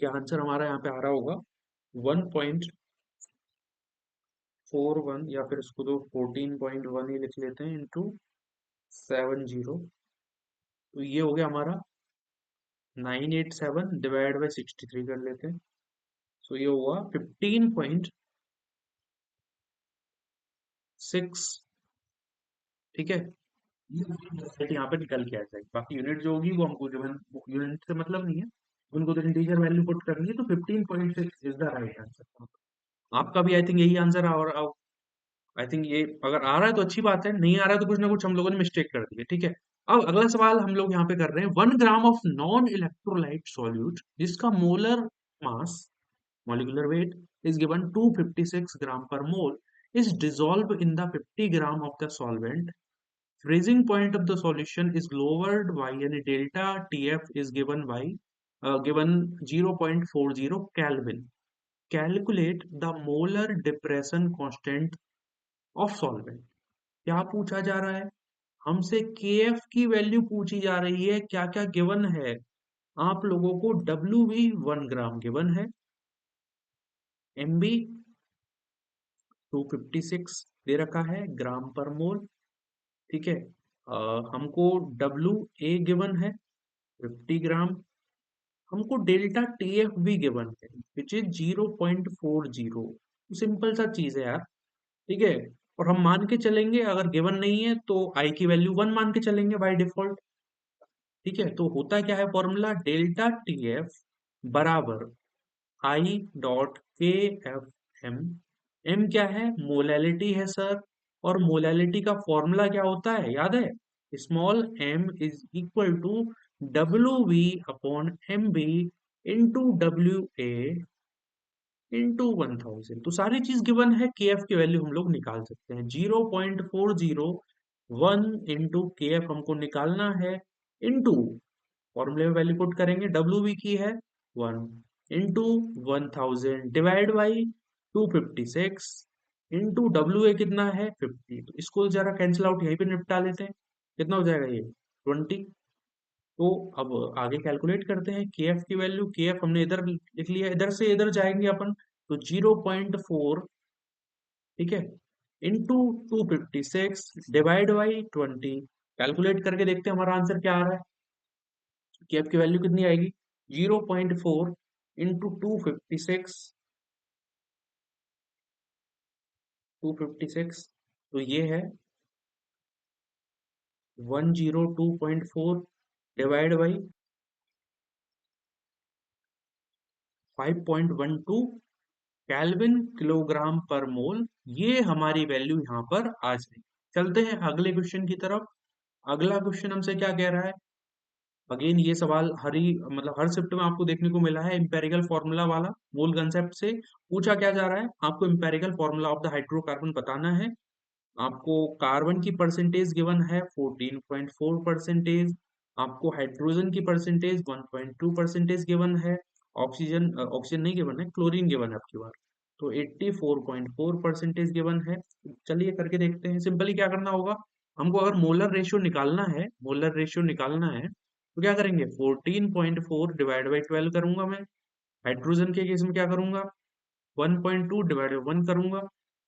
क्या आंसर हमारा यहाँ पे आ रहा होगा, 1.41, या फिर इसको तो 14.1 ही लिख लेते हैं, इंटू 70। तो ये हो गया हमारा 987 डिवाइड बाई 63 कर लेते हैं। सो ये हुआ 15.6, ठीक है। ये यहाँ पे निकल के आ जाएगी, बाकी यूनिट जो होगी वो हमको गिवन, यूनिट से मतलब नहीं है, उनको तो इंटीजर वैल्यू पुट करनी है। तो 15.6 इज द राइट आंसर। आपका भी आई थिंक यही आंसर और आई थिंक ये अगर आ रहा है तो अच्छी बात है, नहीं आ रहा है तो कुछ ना कुछ हम लोगों ने मिस्टेक कर दी है, ठीक है। अब अगला सवाल हम लोग यहाँ पे कर रहे हैं, 1 gram of non electrolyte solute जिसका molar mass, molecular weight is given 256 gram per mole, is dissolved in the 50 gram of the solvent. Freezing point of the solution is lowered by any delta TF is given by given 0.40 Kelvin. Calculate the molar depression constant of solvent. क्या पूछा जा रहा है, हमसे KF की value पूछी जा रही है, क्या क्या गिवन है आप लोगों को, WB 1 ग्राम गिवन है, MB 256 दे रखा है ग्राम पर मोल, ठीक है। हमको डब्ल्यू ए गिवन है 50 ग्राम, हमको डेल्टा टीएफ भी गिवन है विच इज 0.40। सिंपल सा चीज है यार, ठीक है। और हम मान के चलेंगे, अगर गिवन नहीं है तो आई की वैल्यू 1 मान के चलेंगे बाय डिफॉल्ट। ठीक है, तो होता क्या है फॉर्मूला, डेल्टा टीएफ बराबर आई डॉट के एफ एम। एम क्या है, मोलैलिटी है सर। और मोलैलिटी का फॉर्मूला क्या होता है, याद है, small M is equal to W V upon M B into W A into 1000। तो सारी चीज गिवन है, के एफ की वैल्यू हम लोग निकाल सकते हैं। 0.401 इंटू के एफ हमको निकालना है, इंटू फॉर्मूले में वैल्यू पुट करेंगे, डब्ल्यू बी की है 1 into 1000 divide by 256 into W ए कितना है 50। तो इसको जरा कैंसिल आउट यहीं पे निपटा लेते हैं, कितना हो जाएगा ये 20। तो अब आगे कैलकुलेट करते हैं के एफ की वैल्यू। के एफ हमने इधर लिख लिया, इधर से इधर जाएंगे अपन, तो 0.4, ठीक है, इंटू 256 डिवाइड बाई 20। कैलकुलेट करके देखते हैं हमारा आंसर क्या आ रहा है। कि आपकी वैल्यू कितनी आएगी, 0.4 इंटू 256, तो ये है 102.4 डिवाइड बाई 5.12 केल्विन किलोग्राम पर मोल। ये हमारी वैल्यू यहाँ पर आ जाएगी। चलते हैं अगले क्वेश्चन की तरफ। अगला क्वेश्चन हमसे क्या कह रहा है, अगेन ये सवाल हर शिफ्ट में आपको देखने को मिला है, इंपेरिकल फॉर्मूला वाला मोल कंसेप्ट से पूछा क्या जा रहा है, आपको empirical formula of the hydrocarbon बताना है। आपको कार्बन की परसेंटेज गिवन है 14.4%, आपको हाइड्रोजन की परसेंटेज 1.2% गिवन है, ऑक्सीजन ऑक्सीजन नहीं गिवन है, क्लोरीन गिवन है आपकी बार, तो 84.4% गिवन है। चलिए करके देखते हैं। सिंपली क्या करना होगा, हमको अगर मोलर रेशियो निकालना है, मोलर रेशियो निकालना है तो क्या करेंगे, 14.4 डिवाइड बाई 12 करूंगा मैं। हाइड्रोजन के केस में क्या करूंगा, 1.2 डिवाइड बाई 1 करूंगा।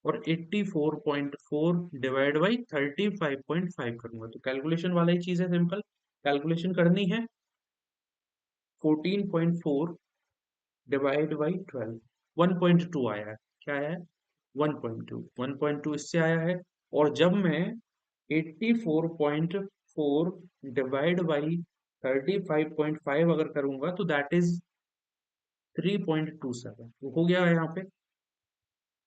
और 84.4 डिवाइड बाई 35.5 करूंगा। तो कैलकुलेशन वाला ही चीज है, सिंपल कैलकुलेशन करनी है। 14.4 डिवाइड बाई 12, 1.2 आया है, क्या आया है 1.2, 1.2 इससे आया है। और जब मैं 84.4 डिवाइड बाई 35.5 अगर करूंगा तो दैट इज 3.27, तो हो गया है यहाँ पे।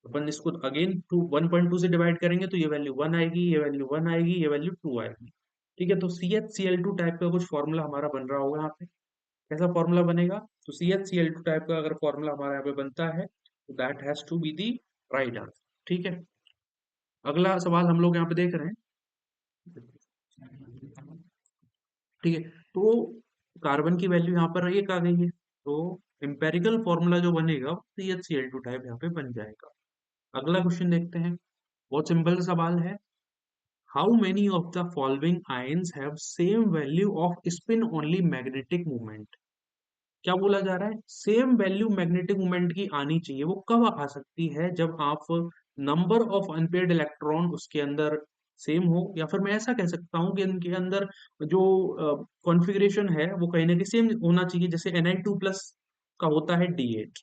अपन इसको अगेन 1.2 से डिवाइड करेंगे तो ये वैल्यू 1 आएगी, ये वैल्यू 1 आएगी, ये वैल्यू 2 आएगी। ठीक है, तो CH Cl2 टाइप का कुछ फॉर्मूला हमारा बन रहा होगा यहाँ पे। कैसा फॉर्मूला बनेगा, तो CH Cl2 टाइप का अगर फॉर्मूला हमारा यहाँ पे बनता है तो that has to be the right answer. ठीक है, अगला सवाल हम लोग यहाँ पे देख रहे हैं। ठीक है, तो कार्बन की वैल्यू यहाँ पर एक आ गई है, तो एम्पेरिकल फॉर्मूला जो बनेगा CH Cl2 टाइप यहाँ पे बन जाएगा। अगला क्वेश्चन देखते हैं, बहुत सिंपल सवाल है। How many of the following ions have same value off spin only magnetic movement. क्या बोला जा रहा है, सेम वैल्यू मैग्नेटिक मूवमेंट की आनी चाहिए। वो कब आ सकती है, जब आप नंबर ऑफ अनपेयर्ड इलेक्ट्रॉन उसके अंदर सेम हो, या फिर मैं ऐसा कह सकता हूँ कि इनके अंदर जो कॉन्फ़िगरेशन है वो कहीं ना कहीं सेम होना चाहिए। जैसे Na2+ का होता है D8,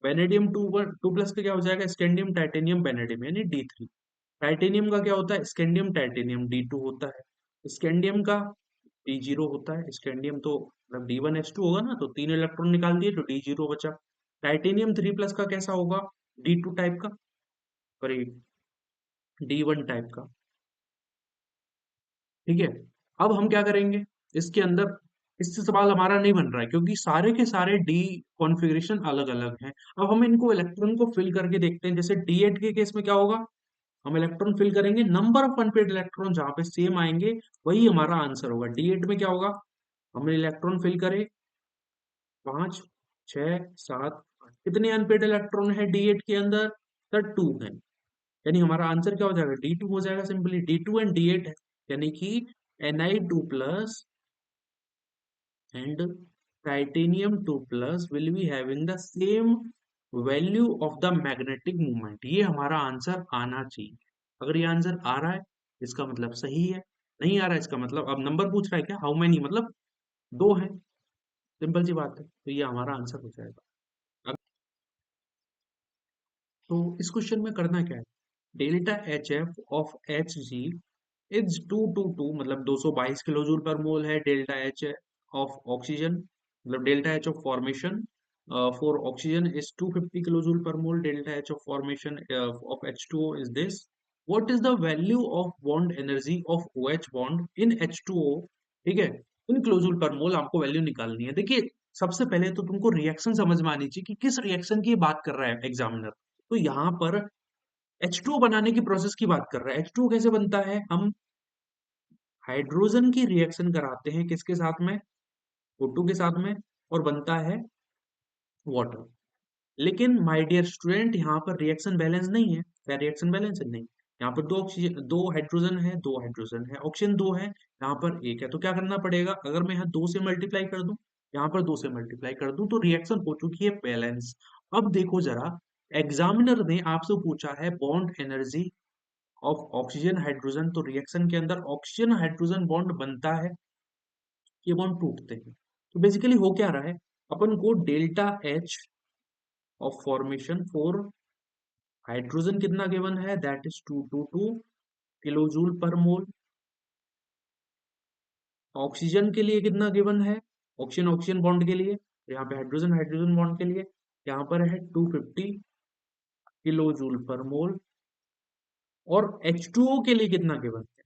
वेनेडियम टू प्लस का क्या हो जाएगा, स्कैंडियम टाइटेनियम वेनेडियम यानी D3। टाइटेनियम का क्या होता है, स्कैंडियम टाइटेनियम D2 होता है। स्कैंडियम का D0 होता है। स्कैंडियम तो मतलब D1S2 होगा ना, तो 3 इलेक्ट्रॉन निकाल दिए तो D0 बचा। टाइटेनियम 3+ का कैसा होगा, D2 टाइप का, सॉरी D1 टाइप का। ठीक है, अब हम क्या करेंगे, इसके अंदर इससे सवाल हमारा नहीं बन रहा है क्योंकि सारे के सारे डी कॉन्फ़िगरेशन अलग अलग हैं। अब हम इनको इलेक्ट्रॉन को फिल करके देखते हैं। जैसे D8 के केस में क्या होगा, हम इलेक्ट्रॉन फिल करेंगे, नंबर ऑफ अनपेयर्ड इलेक्ट्रॉन जहां पे सेम आएंगे वही हमारा आंसर होगा। D8 में क्या होगा, हमने इलेक्ट्रॉन फिल करे 5, 6, 7, कितने अनपेड इलेक्ट्रॉन है D8 के अंदर, सर 2 है। यानी हमारा आंसर क्या हो जाएगा, D2 हो जाएगा। सिंपली D2 एंड D8 है, यानी कि Ni2+ and Titanium 2+ will be having the same value of the magnetic movement. ये हमारा आंसर आना चाहिए। अगर ये आंसर आ रहा है इसका मतलब सही है, नहीं आ रहा है इसका मतलब, अब नंबर पूछ रहा है क्या, हाउ मेनी मतलब 2 है। सिंपल सी बात है, तो ये हमारा आंसर हो जाएगा। अब तो इस क्वेश्चन में करना क्या है, delta H F of H G is 222, मतलब 222 किलो जूल पर मोल है डेल्टा एच ऑफ ऑक्सीजन, मतलब delta H of formation for oxygen is 250 kilo joule per mole, delta H of formation of H2O is this, what is the value of bond energy of OH bond in H2O, ठीक है, in kilo joule per मोल आपको value निकालनी है। देखिए, सबसे पहले तो तुमको रिएक्शन समझ में आनी चाहिए कि किस रिएक्शन की बात कर रहा है एग्जामिनर। तो यहाँ पर H2O बनाने की प्रोसेस की बात कर रहा है। H2O कैसे बनता है, हम हाइड्रोजन की रिएक्शन कराते हैं किसके साथ में, O2 के साथ में, और बनता है वाटर। लेकिन माय डियर स्टूडेंट, यहाँ पर रिएक्शन बैलेंस नहीं है। क्या रिएक्शन बैलेंस है? नहीं। यहाँ पर दो ऑक्सीजन, दो हाइड्रोजन है, दो हाइड्रोजन है, ऑक्सीजन दो है, यहाँ पर एक है। तो क्या करना पड़ेगा, अगर मैं यहाँ दो से मल्टीप्लाई कर दूं, यहाँ पर दो से मल्टीप्लाई कर दूं, तो रिएक्शन हो चुकी है बैलेंस। अब देखो जरा, एग्जामिनर ने आपसे पूछा है bond energy of oxygen hydrogen, तो रिएक्शन के अंदर ऑक्सीजन हाइड्रोजन बॉन्ड बनता है, ये बॉन्ड टूटते हैं। तो बेसिकली हो क्या रहा है, अपन को delta H of formation for hydrogen कितना गिवन है, that is 222 kilo joule per mole. Oxygen के लिए कितना गिवन है, ऑक्सीजन ऑक्सीजन बॉन्ड के लिए, यहाँ पे हाइड्रोजन हाइड्रोजन बॉन्ड के लिए यहाँ पर है 250 किलो जूल पर मोल। और H2O के लिए कितना गिवन है,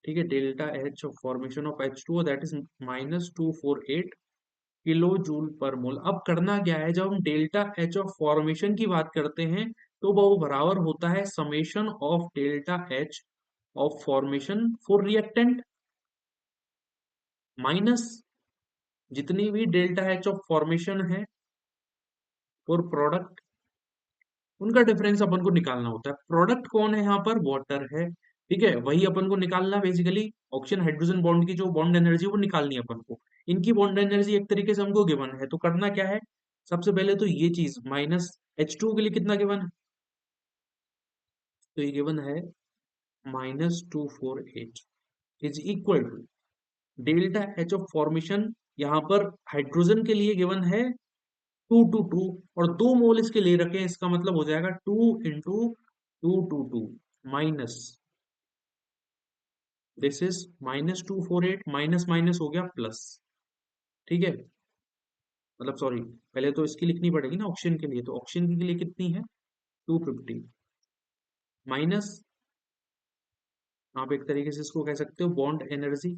ठीक है, delta H of formation of H2O that is -248 kilo joule per mole. अब करना क्या है, जब हम डेल्टा एच ऑफ फॉर्मेशन की बात करते हैं, तो वो बराबर होता है summation of delta H of formation for reactant minus जितनी भी डेल्टा एच ऑफ फॉर्मेशन है फॉर प्रोडक्ट, उनका डिफरेंस अपन को निकालना होता है। प्रोडक्ट कौन है, यहाँ पर वाटर है, ठीक है, वही अपन को निकालना, बेसिकली ऑक्सीजन हाइड्रोजन बॉन्ड की जो बॉन्ड एनर्जी वो निकालनी है अपन को। इनकी बॉन्ड एनर्जी एक तरीके से हमको गिवन है, तो करना क्या है, सबसे पहले तो ये चीज माइनस H2 के लिए कितना गिवन है, तो ये गिवन है -248 is equal to delta H of formation, यहाँ पर हाइड्रोजन के लिए गिवन है 222, और दो मोल इसके ले रखे हैं, इसका मतलब हो जाएगा 2 × 222 minus, this is -248, minus minus हो गया प्लस, ठीक है, मतलब सॉरी, पहले तो इसकी लिखनी पड़ेगी ना ऑक्सीजन के लिए, तो ऑक्सीजन के लिए कितनी है 250 माइनस, आप एक तरीके से इसको कह सकते हो bond energy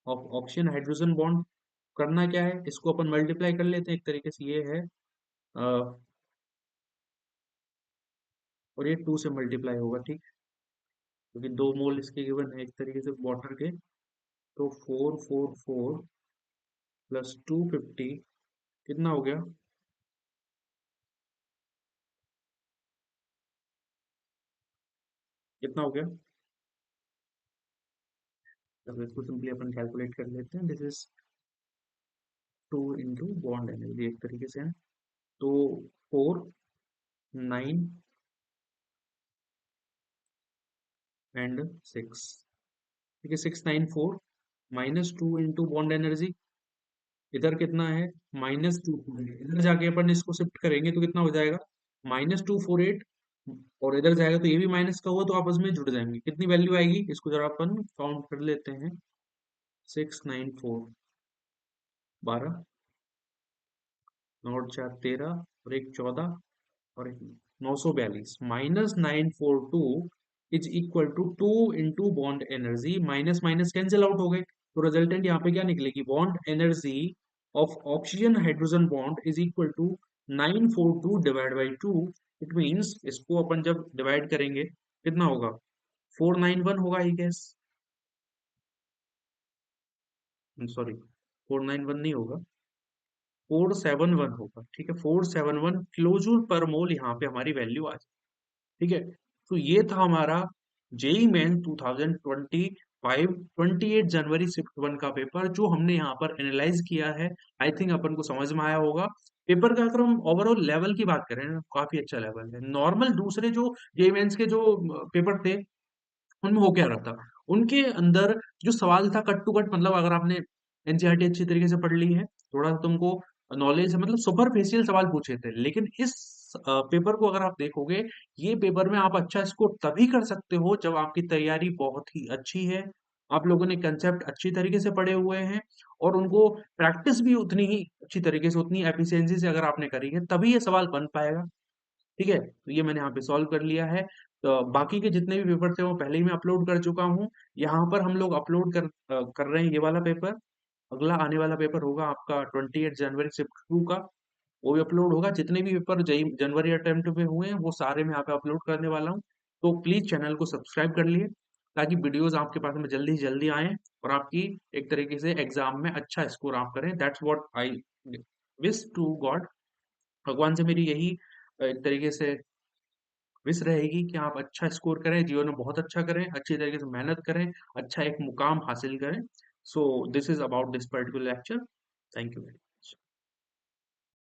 of oxygen hydrogen bond. करना क्या है, इसको अपन मल्टीप्लाई कर लेते हैं, एक तरीके से ये है और ये 2 से मल्टीप्लाई होगा, ठीक, क्योंकि दो मोल इसके गिवन है एक तरीके से वाटर के, तो 444 प्लस 250 कितना हो गया, कितना हो गया, तो इसको सिंपली अपन कैलकुलेट कर लेते हैं, दिस इज 2 × बॉन्ड एनर्जी एक तरीके से है, तो 4 9 एंड 6, ठीक है, 694 -2 × बॉन्ड एनर्जी, इधर कितना है -2, इधर जाके अपन इसको शिफ्ट करेंगे तो कितना हो जाएगा -248, और इधर जाएगा तो ये भी माइनस का हुआ, तो आपस में जुड़ जाएंगे, कितनी वैल्यू आएगी, इसको जरा अपन काउंट कर लेते हैं, 694 12, 9 × 4 13, और एक 14, और 942 -942 is equal to 2 × bond energy, minus minus cancel out हो गए, तो रिजल्टेंट यहाँ पे क्या निकलेगी, bond energy of oxygen hydrogen bond is equal to 942 divide by 2। It means इसको अपन जब डिवाइड करेंगे कितना होगा, 491 होगा, आई गेस, सॉरी 491 नहीं होगा, 471 होगा, ठीक है, 471 किलोजूल पर मोल यहाँ पे हमारी वैल्यू आ, ठीक है। तो ये था हमारा जेई मेन 2025 28 जनवरी शिफ्ट वन का पेपर, जो हमने यहाँ पर एनालाइज किया है। आई थिंक अपन को समझ में आया होगा। पेपर का अगर हम ओवरऑल लेवल की बात करें ना, काफी अच्छा लेवल है। नॉर्मल दूसरे जो जेई मेंस के जो पेपर थे, उनमें हो क्या रहा था, उनके अंदर जो सवाल था कट टू कट, मतलब अगर आपने एनसीईआरटी अच्छी तरीके से पढ़ ली है, थोड़ा सा तुमको नॉलेज मतलब सुपरफिशियल सवाल पूछे थे, लेकिन इस पेपर को अगर आप देखोगे, ये पेपर में आप अच्छा स्कोर तभी कर सकते हो जब आपकी तैयारी बहुत ही अच्छी है, आप लोगों ने कंसेप्ट अच्छी तरीके से पढ़े हुए हैं और उनको प्रैक्टिस भी उतनी ही अच्छी तरीके से, उतनी एफिशिएंसी से अगर आपने करी है, तभी ये सवाल बन पाएगा। ठीक है? तो ये मैंने यहाँ पे सॉल्व कर लिया है। तो बाकी के जितने भी पेपर थे वो पहले ही मैं अपलोड कर चुका हूँ। यहाँ पर हम लोग अपलोड कर रहे हैं ये वाला पेपर। अगला आने वाला पेपर होगा आपका 28 जनवरी शिफ्ट 2 का, वो भी अपलोड होगा। जितने भी पेपर जई जनवरी अटेम्प्ट में हुए हैं वो सारे मैं यहाँ पे अपलोड करने वाला हूँ। तो प्लीज़ चैनल को सब्सक्राइब कर लिए ताकि वीडियोज़ आपके पास में जल्दी से जल्दी आएँ और आपकी एक तरीके से एग्ज़ाम में अच्छा स्कोर आप करें। That's what I wish to God. भगवान से मेरी यही एक तरीके से विश रहेगी कि आप अच्छा स्कोर करें, जीवन में बहुत अच्छा करें, अच्छी तरीके से मेहनत करें, अच्छा एक मुकाम हासिल करें। So this is about this particular lecture. Thank you.